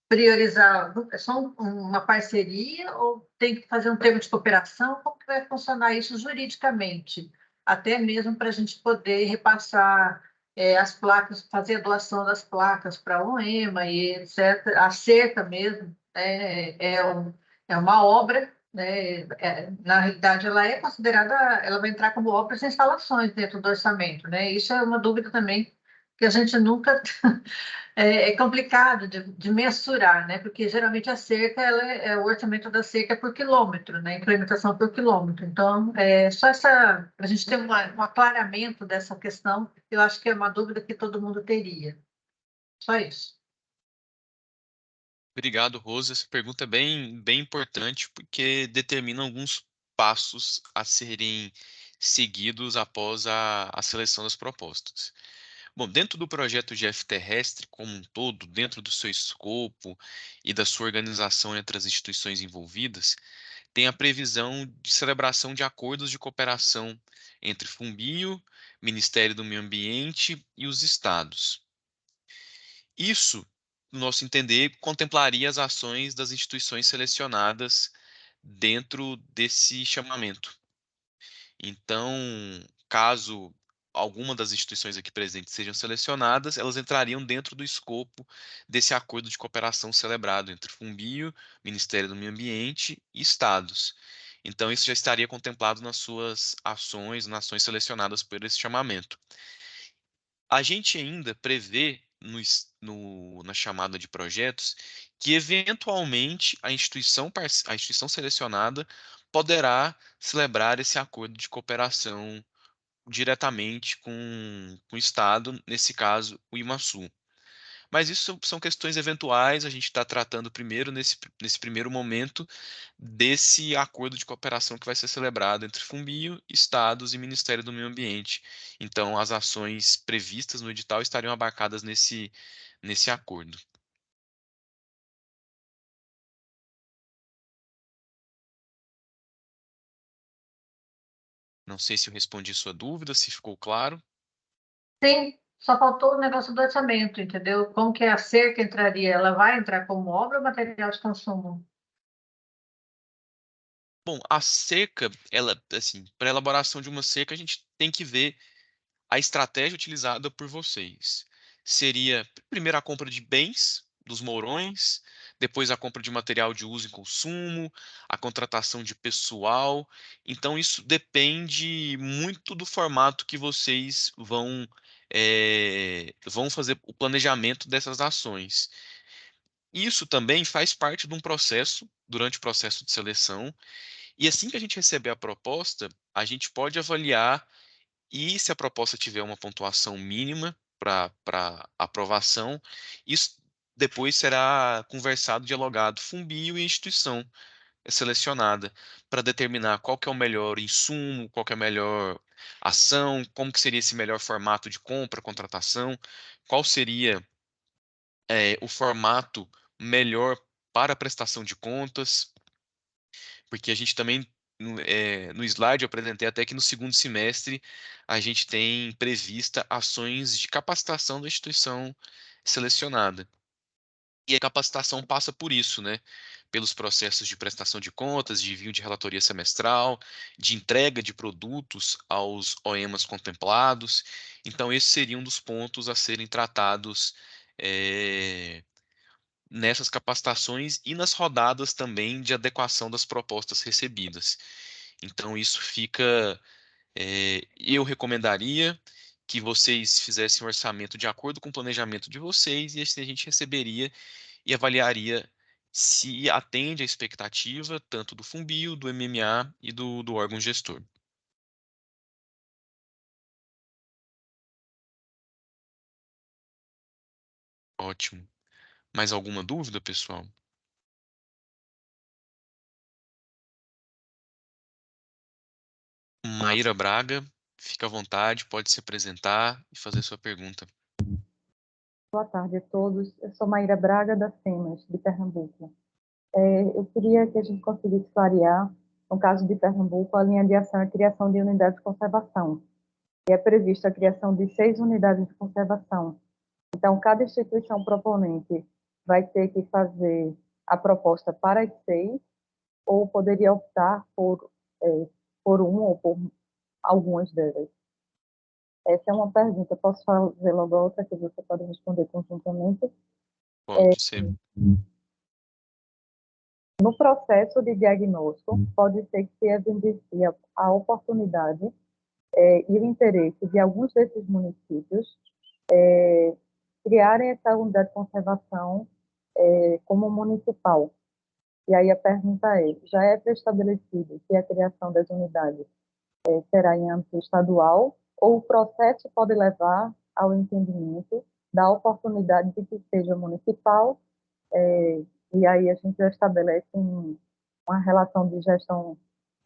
priorizar, é só uma parceria ou tem que fazer um termo de cooperação? Como que vai funcionar isso juridicamente? Até mesmo para a gente poder repassar as placas, fazer a doação das placas para a OEMA e etc. A cerca mesmo é uma obra, né? Na realidade, ela é considerada, ela vai entrar como obras e instalações dentro do orçamento, né? Isso é uma dúvida também que a gente nunca é complicado de mensurar, né? Porque geralmente a cerca, o orçamento da cerca é por quilômetro, né? Implementação por quilômetro. Então, só para a gente ter um aclaramento dessa questão, eu acho que é uma dúvida que todo mundo teria. Só isso. Obrigado, Rosa. Essa pergunta é bem importante porque determina alguns passos a serem seguidos após a seleção das propostas. Bom, dentro do projeto GF Terrestre como um todo, dentro do seu escopo e da sua organização entre as instituições envolvidas, tem a previsão de celebração de acordos de cooperação entre Fumbio, Ministério do Meio Ambiente e os estados. Isso, no nosso entender, contemplaria as ações das instituições selecionadas dentro desse chamamento. Então, caso alguma das instituições aqui presentes sejam selecionadas, elas entrariam dentro do escopo desse acordo de cooperação celebrado entre Fumbio, Ministério do Meio Ambiente e estados. Então, isso já estaria contemplado nas suas ações, nas ações selecionadas por esse chamamento. A gente ainda prevê na chamada de projetos que, eventualmente, a instituição selecionada poderá celebrar esse acordo de cooperação diretamente com o Estado, nesse caso, o IMASU. Mas isso são questões eventuais, a gente está tratando primeiro, nesse primeiro momento, desse acordo de cooperação que vai ser celebrado entre Fumbio, Estados e Ministério do Meio Ambiente. Então, as ações previstas no edital estariam abarcadas nesse acordo. Não sei se eu respondi sua dúvida, se ficou claro. Sim, só faltou o negócio do orçamento, entendeu? Como que a cerca entraria? Ela vai entrar como obra ou material de consumo? Bom, a cerca, ela, assim, para a elaboração de uma cerca, a gente tem que ver a estratégia utilizada por vocês. Seria, primeiro, a compra de bens dos mourões, depois a compra de material de uso e consumo, a contratação de pessoal. Então, isso depende muito do formato que vocês vão fazer o planejamento dessas ações. Isso também faz parte de um processo, durante o processo de seleção, e assim que a gente receber a proposta, a gente pode avaliar e se a proposta tiver uma pontuação mínima para aprovação, isso depois será conversado, dialogado, Fumbio e instituição selecionada para determinar qual que é o melhor insumo, qual que é a melhor ação, como que seria esse melhor formato de compra, contratação, qual seria o formato melhor para a prestação de contas, porque a gente também, no slide eu apresentei até que no segundo semestre a gente tem prevista ações de capacitação da instituição selecionada. E a capacitação passa por isso, né? Pelos processos de prestação de contas, de envio de relatoria semestral, de entrega de produtos aos OEMAs contemplados. Então, esse seria um dos pontos a serem tratados nessas capacitações e nas rodadas também de adequação das propostas recebidas. Então, isso fica. Eu recomendaria que vocês fizessem um orçamento de acordo com o planejamento de vocês, e assim a gente receberia e avaliaria se atende à expectativa tanto do Fumbio, do MMA e do órgão gestor. Ótimo. Mais alguma dúvida, pessoal? Maíra Braga, fica à vontade, pode se apresentar e fazer sua pergunta. Boa tarde a todos. Eu sou Maíra Braga, da CEMAS, de Pernambuco. Eu queria que a gente conseguisse clarear, no caso de Pernambuco, a linha de ação é a criação de unidades de conservação. E é prevista a criação de 6 unidades de conservação. Então, cada instituição proponente vai ter que fazer a proposta para as 6, ou poderia optar por uma ou por algumas delas. Essa é uma pergunta. Posso fazer logo outra que você pode responder conjuntamente? Pode ser. No processo de diagnóstico, pode ser que se evidencie a oportunidade e o interesse de alguns desses municípios criarem essa unidade de conservação como municipal. E aí a pergunta é, já é pré-estabelecido que a criação das unidades será em âmbito estadual, ou o processo pode levar ao entendimento da oportunidade de que seja municipal, e aí a gente já estabelece uma relação de gestão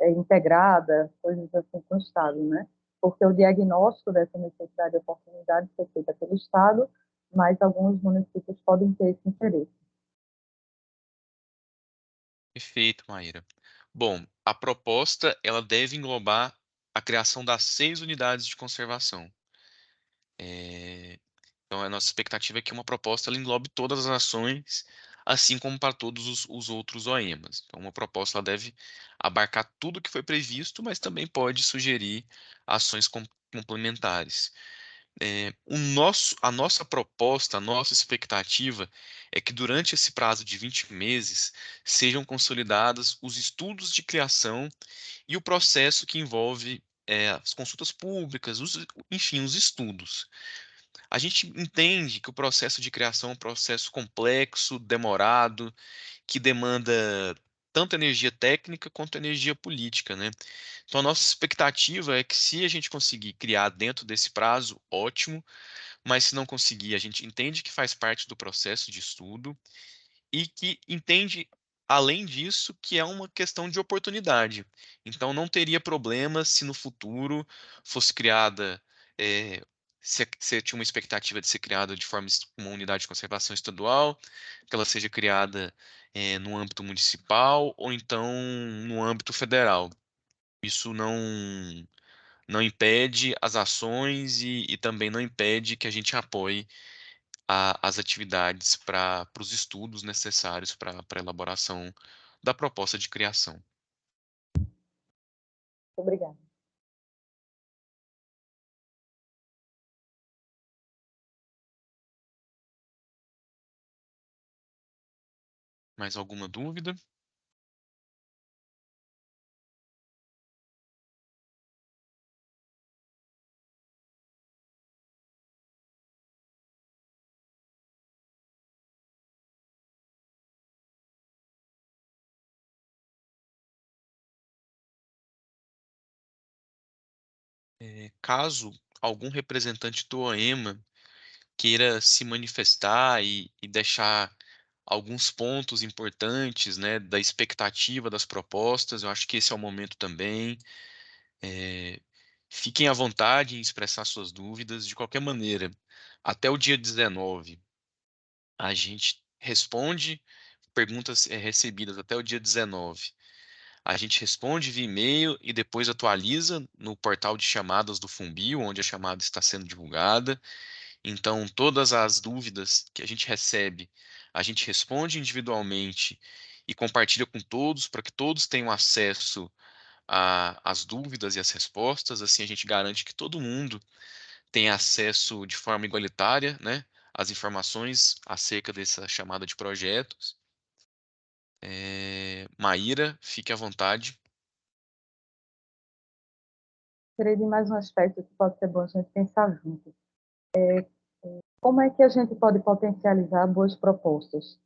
integrada, coisas assim com o Estado, né? Porque o diagnóstico dessa necessidade e oportunidade foi feita pelo Estado, mas alguns municípios podem ter esse interesse. Perfeito, Maíra. Bom, a proposta ela deve englobar a criação das 6 unidades de conservação. Então, a nossa expectativa é que uma proposta ela englobe todas as ações, assim como para todos os outros OEMAs. Então, uma proposta ela deve abarcar tudo que foi previsto, mas também pode sugerir ações complementares. A nossa proposta, a nossa expectativa é que durante esse prazo de 20 meses sejam consolidados os estudos de criação e o processo que envolve as consultas públicas, enfim, os estudos. A gente entende que o processo de criação é um processo complexo, demorado, que demanda tanto energia técnica quanto energia política, né? Então, a nossa expectativa é que se a gente conseguir criar dentro desse prazo, ótimo, mas se não conseguir, a gente entende que faz parte do processo de estudo e que entende, além disso, que é uma questão de oportunidade. Então, não teria problema se no futuro fosse criada, se tinha uma expectativa de ser criada de forma uma unidade de conservação estadual, que ela seja criada no âmbito municipal ou então no âmbito federal. Isso não impede as ações e também não impede que a gente apoie as atividades para os estudos necessários para a elaboração da proposta de criação. Obrigada. Mais alguma dúvida? Caso algum representante do OEMA queira se manifestar e deixar alguns pontos importantes, né, da expectativa das propostas, eu acho que esse é o momento também. Fiquem à vontade em expressar suas dúvidas. De qualquer maneira, até o dia 19, a gente responde perguntas recebidas até o dia 19. A gente responde via e-mail e depois atualiza no portal de chamadas do Fumbio, onde a chamada está sendo divulgada. Então, todas as dúvidas que a gente recebe, a gente responde individualmente e compartilha com todos, para que todos tenham acesso às dúvidas e às respostas. Assim, a gente garante que todo mundo tenha acesso de forma igualitária, né, às informações acerca dessa chamada de projetos. Maíra, fique à vontade. Queria de mais um aspecto que pode ser bom a gente pensar junto. Como é que a gente pode potencializar boas propostas?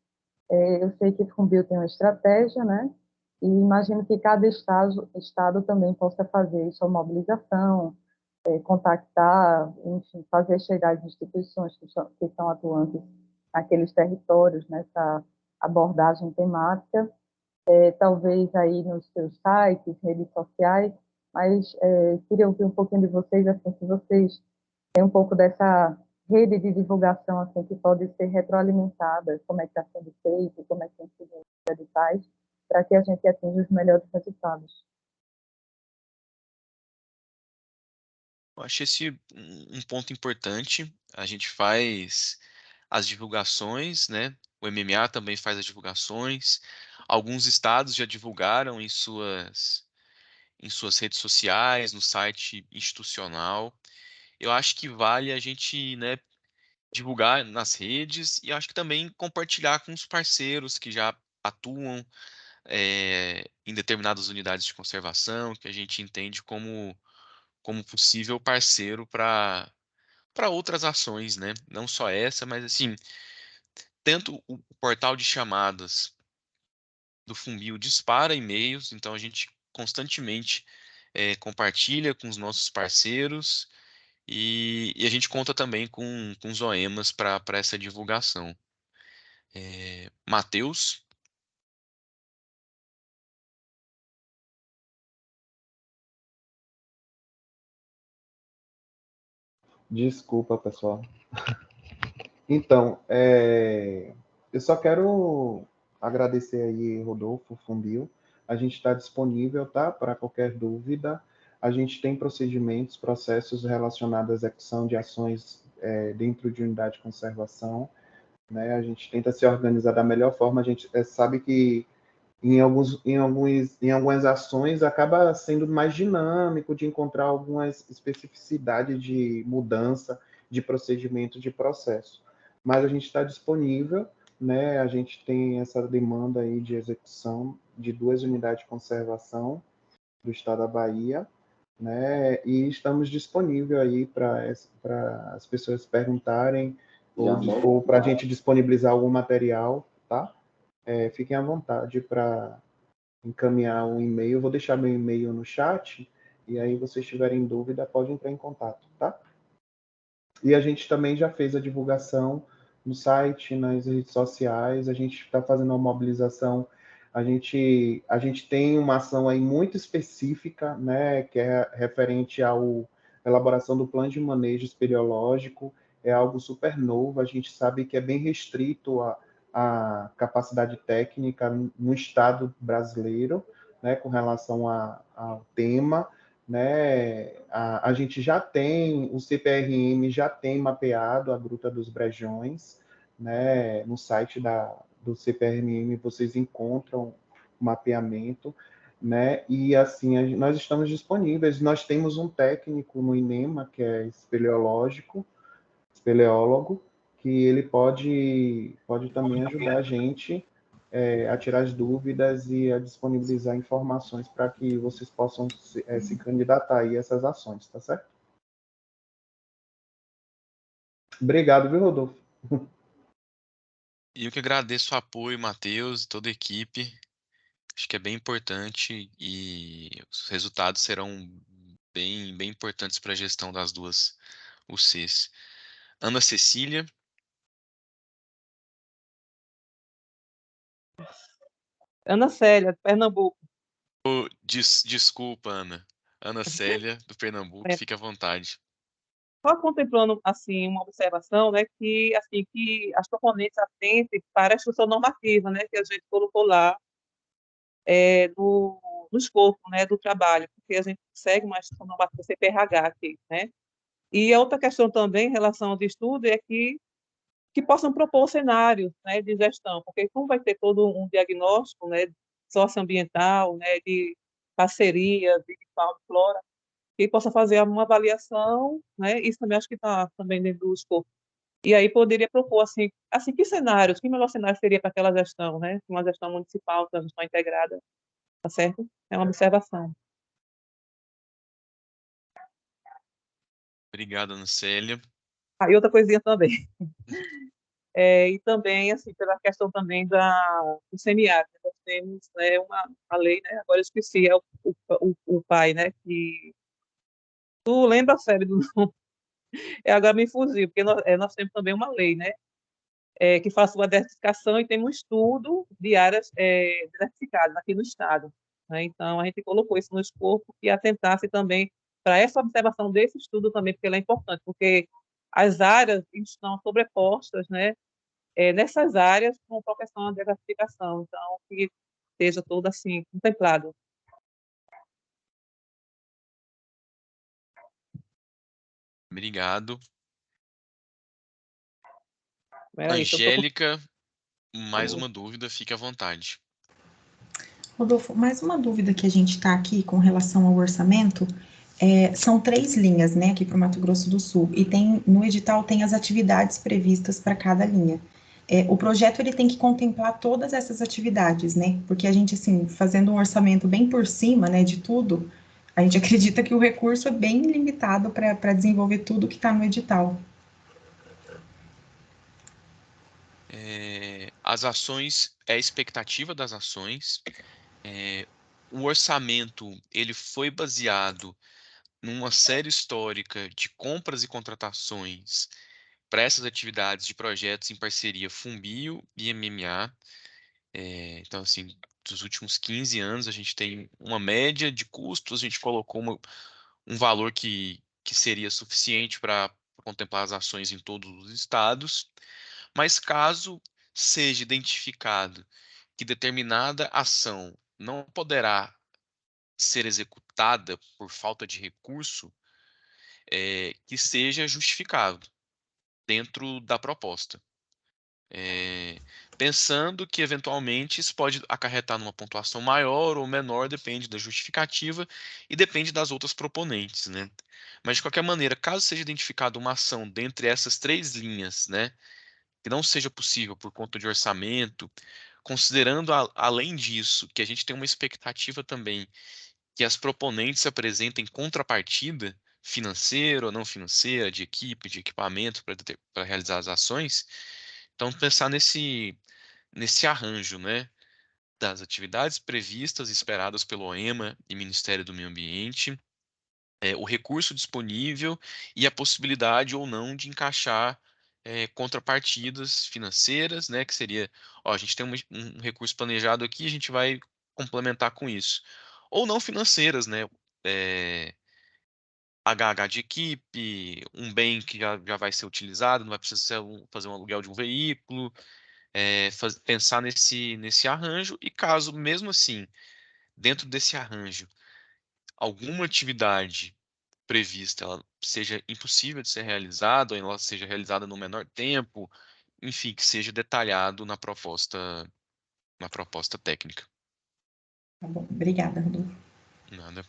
Eu sei que o Fumbio tem uma estratégia, né? E imagino que cada estado também possa fazer sua mobilização, contactar, enfim, fazer chegar às instituições que são atuantes naqueles territórios, nessa abordagem temática, talvez aí nos seus sites, redes sociais, mas queria ouvir um pouquinho de vocês, assim, se vocês têm um pouco dessa rede de divulgação assim, que pode ser retroalimentada, como é que está sendo feito, como é que tem sido os editais, para que a gente atinja os melhores resultados. Eu acho esse um ponto importante. A gente faz as divulgações, né? O MMA também faz as divulgações. Alguns estados já divulgaram em suas redes sociais, no site institucional. Eu acho que vale a gente, né, divulgar nas redes e acho que também compartilhar com os parceiros que já atuam em determinadas unidades de conservação, que a gente entende como possível parceiro para outras ações, né? Não só essa, mas assim, tanto o portal de chamadas do Fumbio dispara e-mails, então a gente constantemente compartilha com os nossos parceiros e a gente conta também com os OEMAs para essa divulgação. Matheus? Desculpa, pessoal. Então, eu só quero agradecer aí, Rodolfo, Fumbio. A gente está disponível, tá? Para qualquer dúvida. A gente tem procedimentos, processos relacionados à execução de ações dentro de unidade de conservação, né? A gente tenta se organizar da melhor forma. A gente sabe que em algumas ações acaba sendo mais dinâmico de encontrar algumas especificidades de mudança de procedimento de processo. Mas a gente está disponível, né? A gente tem essa demanda aí de execução de 2 unidades de conservação do estado da Bahia, né? E estamos disponíveis aí para as pessoas perguntarem ou para a gente disponibilizar algum material, tá? Fiquem à vontade para encaminhar um e-mail. Eu vou deixar meu e-mail no chat e aí, vocês tiverem dúvida, pode entrar em contato, tá? E a gente também já fez a divulgação no site, nas redes sociais. A gente está fazendo uma mobilização. A gente tem uma ação aí muito específica, né, que é referente à elaboração do plano de manejo espeleológico. É algo super novo. A gente sabe que é bem restrito a capacidade técnica no Estado brasileiro, né, com relação ao tema, né? A gente já tem, o CPRM já tem mapeado a Gruta dos Brejões, né? No site do CPRM vocês encontram o mapeamento, né? E assim, nós estamos disponíveis. Nós temos um técnico no INEMA, que é espeleólogo, que ele pode também ajudar a gente a tirar as dúvidas e a disponibilizar informações para que vocês possam se candidatar aí a essas ações, tá certo? Obrigado, viu, Rodolfo? E eu que agradeço o apoio, Matheus e toda a equipe. Acho que é bem importante e os resultados serão bem importantes para a gestão das duas UCs. Ana Cecília. Ana Célia, de Pernambuco. Desculpa, Ana. Ana Célia, do Pernambuco, fique à vontade. Só contemplando assim uma observação, né, que assim que as proponentes atentem para a instrução normativa, né, que a gente colocou lá no escopo, né, do trabalho, porque a gente segue uma instrução normativa CPRH aqui, né. E a outra questão também em relação ao de estudo é que possam propor cenários, né, de gestão, porque como vai ter todo um diagnóstico, né, socioambiental, né, de parcerias, de fauna e flora, que possa fazer uma avaliação, né, isso também acho que está também dentro do escopo. E aí poderia propor, assim que cenários, que melhor cenário seria para aquela gestão, né, uma gestão municipal, uma gestão integrada, tá certo? É uma observação. Obrigado, Ana Célia. E outra coisinha também. E também, assim, pela questão também do CMA, que nós temos, né, a lei, né, agora eu esqueci, é o pai, né, que... Tu lembra, sério, agora me fugiu, porque nós temos também uma lei, né, que faz uma desertificação e tem um estudo de áreas desertificadas aqui no Estado, né, então a gente colocou isso no escopo e atentasse também para essa observação desse estudo também, porque ele é importante, porque as áreas estão sobrepostas, né, nessas áreas com a questão da gasificação. Então, que esteja tudo assim contemplado. Obrigado. Era isso, Angélica, mais uma dúvida, fique à vontade. Rodolfo, mais uma dúvida que a gente está aqui com relação ao orçamento, são 3 linhas, né, aqui para o Mato Grosso do Sul, e no edital tem as atividades previstas para cada linha. O projeto ele tem que contemplar todas essas atividades, né, porque a gente, assim, fazendo um orçamento bem por cima, né, de tudo, a gente acredita que o recurso é bem limitado para desenvolver tudo que está no edital. As ações, a expectativa das ações, o orçamento, ele foi baseado numa série histórica de compras e contratações para essas atividades de projetos em parceria FUNBio e MMA. Então, assim, dos últimos 15 anos, a gente tem uma média de custos, a gente colocou um valor que seria suficiente para contemplar as ações em todos os estados, mas caso seja identificado que determinada ação não poderá ser executada por falta de recurso, que seja justificado dentro da proposta. Pensando que, eventualmente, isso pode acarretar numa pontuação maior ou menor, depende da justificativa e depende das outras proponentes, né? Mas, de qualquer maneira, caso seja identificada uma ação dentre essas 3 linhas, né, que não seja possível por conta de orçamento, considerando, além disso, que a gente tem uma expectativa também que as proponentes apresentem contrapartida financeira ou não financeira, de equipe, de equipamento para realizar as ações. Então, pensar nesse arranjo, né, das atividades previstas e esperadas pelo OEMA e Ministério do Meio Ambiente, o recurso disponível e a possibilidade ou não de encaixar contrapartidas financeiras, né, que seria, ó, a gente tem um recurso planejado aqui, a gente vai complementar com isso. Ou não financeiras, né, HH de equipe, um bem que já vai ser utilizado, não vai precisar fazer um aluguel de um veículo, pensar nesse arranjo, e caso, mesmo assim, dentro desse arranjo, alguma atividade prevista ela seja impossível de ser realizada, ou ela seja realizada no menor tempo, enfim, que seja detalhado na proposta técnica. Tá bom, obrigada, Rodolfo. Nada.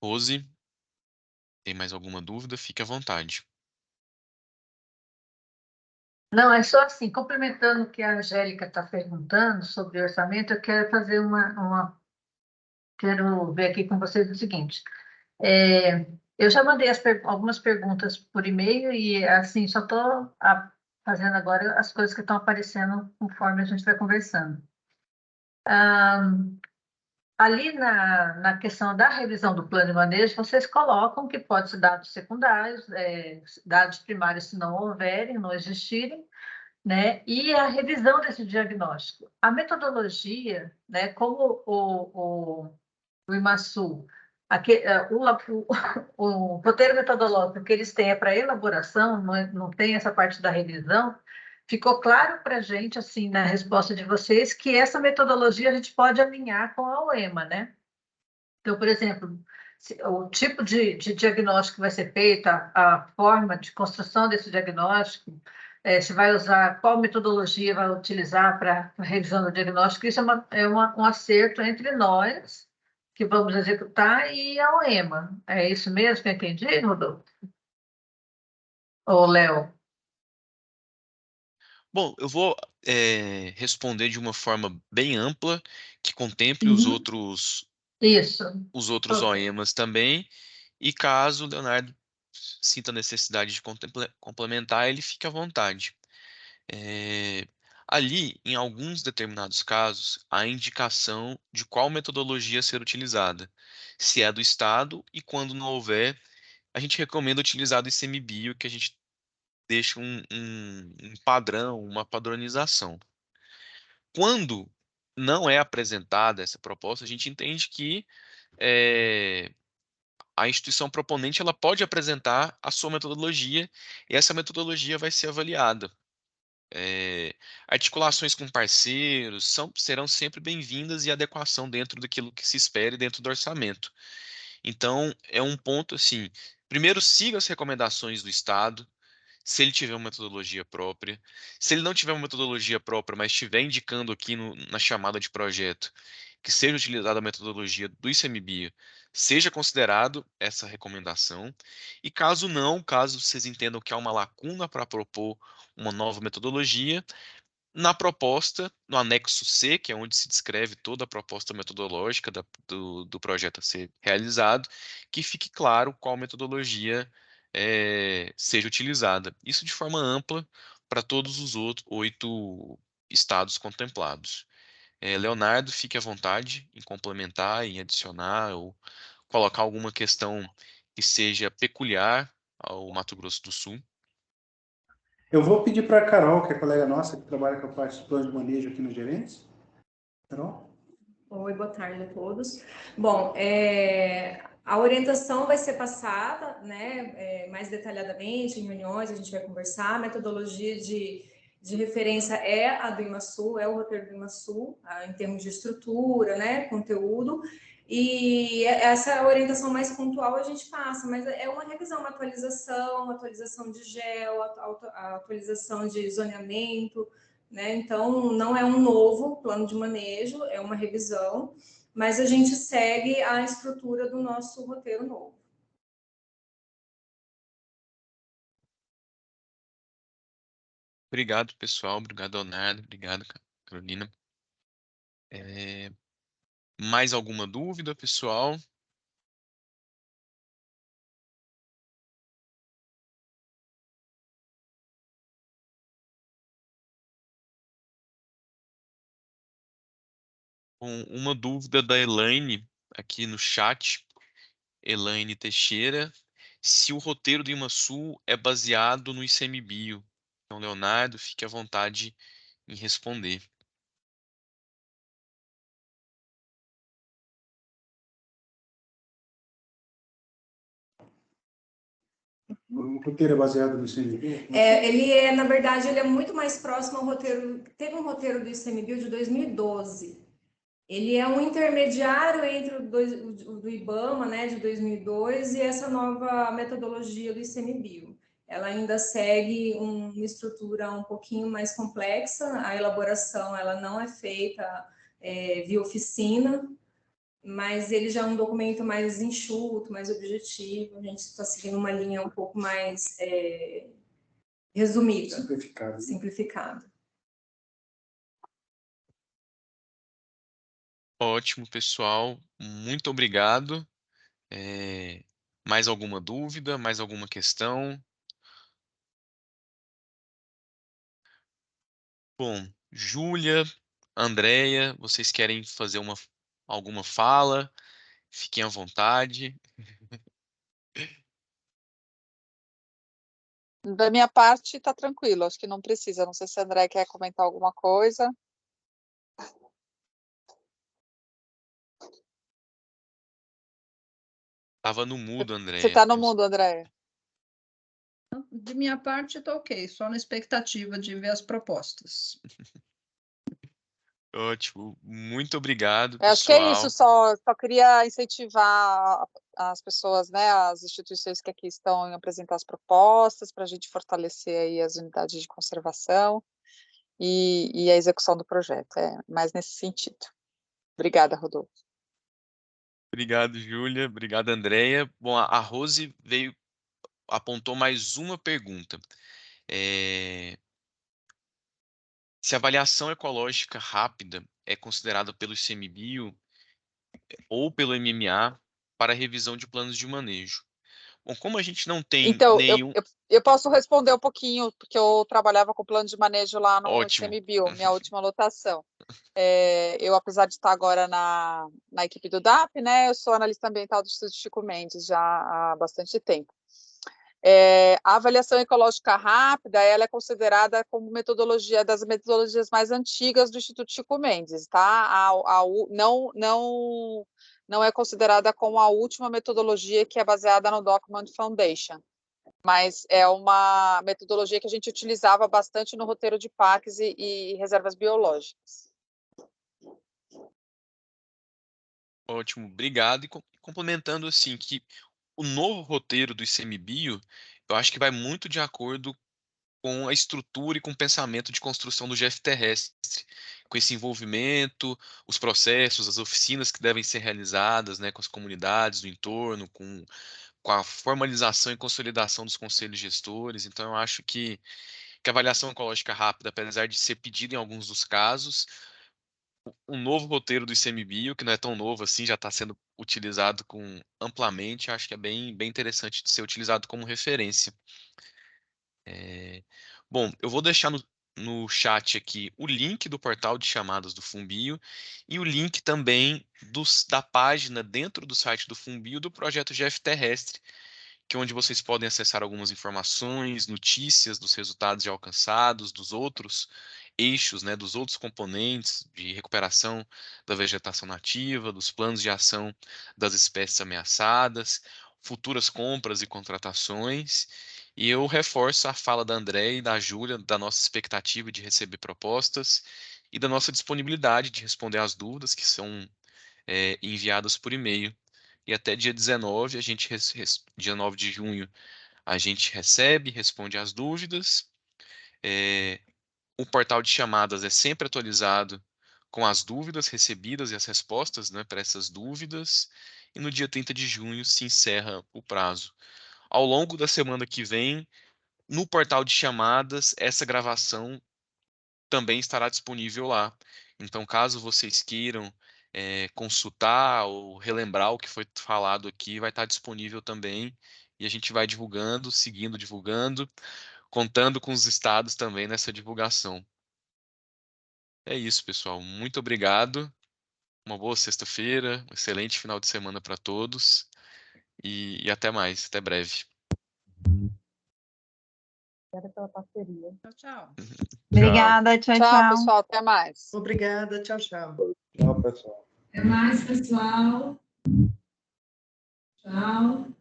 Rose, tem mais alguma dúvida? Fique à vontade. Não, é só assim, complementando o que a Angélica está perguntando sobre orçamento, eu quero fazer quero ver aqui com vocês o seguinte. Eu já mandei algumas perguntas por e-mail e, assim, só estou fazendo agora as coisas que estão aparecendo conforme a gente vai conversando. Ali na questão da revisão do plano de manejo, vocês colocam que pode ser dados secundários, dados primários, se não houverem, não existirem, né? E a revisão desse diagnóstico. A metodologia, né, como o IMASU, o roteiro metodológico que eles têm para elaboração, não tem essa parte da revisão, ficou claro para a gente, assim, na resposta de vocês, que essa metodologia a gente pode alinhar com a OEMA, né? Então, por exemplo, o tipo de diagnóstico que vai ser feito, a forma de construção desse diagnóstico, se vai usar, qual metodologia vai utilizar para a revisão do diagnóstico, isso um acerto entre nós, que vamos executar, e a OEMA. É isso mesmo que eu entendi, Rodolfo? Ou Léo? Bom, eu vou responder de uma forma bem ampla, que contemple os outros Isso. OEMAs também, e caso o Leonardo sinta necessidade de complementar, ele fique à vontade. Ali, em alguns determinados casos, há indicação de qual metodologia ser utilizada, se é do Estado, e quando não houver, a gente recomenda utilizar do ICMBio, que a gente deixa um padrão, uma padronização. Quando não é apresentada essa proposta, a gente entende que a instituição proponente ela pode apresentar a sua metodologia e essa metodologia vai ser avaliada. Articulações com parceiros serão sempre bem-vindas e adequação dentro daquilo que se espere dentro do orçamento. Então, é um ponto assim, primeiro siga as recomendações do Estado, se ele tiver uma metodologia própria. Se ele não tiver uma metodologia própria, mas estiver indicando aqui na chamada de projeto que seja utilizada a metodologia do ICMBio, seja considerado essa recomendação. E caso não, caso vocês entendam que há uma lacuna para propor uma nova metodologia, na proposta, no anexo C, que é onde se descreve toda a proposta metodológica do projeto a ser realizado, que fique claro qual metodologia seja utilizada. Isso de forma ampla para todos os 8 estados contemplados. Leonardo, fique à vontade em complementar, em adicionar ou colocar alguma questão que seja peculiar ao Mato Grosso do Sul. Eu vou pedir para a Carol, que é colega nossa, que trabalha com a parte de plano de manejo aqui no Gerentes. Carol? Oi, boa tarde a todos. Bom, a orientação vai ser passada, né, mais detalhadamente em reuniões, a gente vai conversar. A metodologia de referência é a do IMASU, é o roteiro do IMASU, em termos de estrutura, né, conteúdo. E essa orientação mais pontual a gente passa, mas é uma revisão, uma atualização de GEL, a atualização de zoneamento, né? Então, não é um novo plano de manejo, é uma revisão, mas a gente segue a estrutura do nosso roteiro novo. Obrigado, pessoal. Obrigado, Leonardo. Obrigado, Carolina. Mais alguma dúvida, pessoal? Uma dúvida da Elaine aqui no chat. Elaine Teixeira. Se o roteiro do IMASU é baseado no ICMBio. Então, Leonardo, fique à vontade em responder. O roteiro é baseado no ICMBio? Na verdade, ele é muito mais próximo ao roteiro. Teve um roteiro do ICMBio de 2012. Ele é um intermediário entre o do IBAMA, né, de 2002, e essa nova metodologia do ICMBio. Ela ainda segue uma estrutura um pouquinho mais complexa, a elaboração ela não é feita via oficina, mas ele já é um documento mais enxuto, mais objetivo, a gente está seguindo uma linha um pouco mais resumida. Simplificada. Ótimo, pessoal. Muito obrigado. Mais alguma dúvida? Mais alguma questão? Bom, Júlia, Andréia, vocês querem fazer alguma fala? Fiquem à vontade. Da minha parte, está tranquilo, acho que não precisa. Não sei se a André quer comentar alguma coisa. Estava no mudo, Você Andréia. está no mudo, André. De minha parte, está ok, só na expectativa de ver as propostas. Ótimo, muito obrigado, Acho que é isso, pessoal. só queria incentivar as pessoas, né, as instituições que aqui estão em apresentar as propostas, para a gente fortalecer aí as unidades de conservação e a execução do projeto, mais nesse sentido. Obrigada, Rodolfo. Obrigado, Júlia. Obrigado, Andréia. Bom, a Rose apontou mais uma pergunta. Se a avaliação ecológica rápida é considerada pelo ICMBio ou pelo MMA para revisão de planos de manejo. Bom, como a gente não tem Então, nenhum... eu posso responder um pouquinho, porque eu trabalhava com plano de manejo lá no Ótimo. ICMBio, minha última lotação. Eu, apesar de estar agora na equipe do DAP, né, eu sou analista ambiental do Instituto Chico Mendes já há bastante tempo. A avaliação ecológica rápida, ela é considerada como metodologia das metodologias mais antigas do Instituto Chico Mendes, tá? Não é considerada como a última metodologia que é baseada no Document Foundation, mas é uma metodologia que a gente utilizava bastante no roteiro de parques e reservas biológicas. Ótimo, obrigado. E complementando assim, que o novo roteiro do ICMBio, eu acho que vai muito de acordo com a estrutura e com o pensamento de construção do GF terrestre, com esse envolvimento, os processos, as oficinas que devem ser realizadas, né, com as comunidades do entorno, com a formalização e consolidação dos conselhos gestores. Então, eu acho que a avaliação ecológica rápida, apesar de ser pedida em alguns dos casos, um novo roteiro do ICMBio, que não é tão novo assim, já está sendo utilizado amplamente, acho que é bem interessante de ser utilizado como referência. Bom, eu vou deixar no chat aqui o link do portal de chamadas do Fumbio e o link também da página dentro do site do Fumbio do projeto GF Terrestre, que é onde vocês podem acessar algumas informações, notícias dos resultados já alcançados, dos outros eixos, né, dos outros componentes de recuperação da vegetação nativa, dos planos de ação das espécies ameaçadas, futuras compras e contratações. E eu reforço a fala da André e da Júlia, da nossa expectativa de receber propostas e da nossa disponibilidade de responder às dúvidas que são enviadas por e-mail. E até dia 19, dia 9 de junho, a gente responde às dúvidas. O portal de chamadas é sempre atualizado com as dúvidas recebidas e as respostas, né, para essas dúvidas. E no dia 30 de junho se encerra o prazo. Ao longo da semana que vem, no portal de chamadas, essa gravação também estará disponível lá. Então, caso vocês queiram consultar ou relembrar o que foi falado aqui, vai estar disponível também. E a gente vai divulgando, seguindo divulgando, contando com os estados também nessa divulgação. É isso, pessoal. Muito obrigado. Uma boa sexta-feira, um excelente final de semana para todos. E até mais, até breve. Obrigada pela parceria. Tchau, tchau. Obrigada, tchau, Tchau, pessoal, até mais. Obrigada, tchau, tchau. Tchau, pessoal. Até mais, pessoal. Tchau.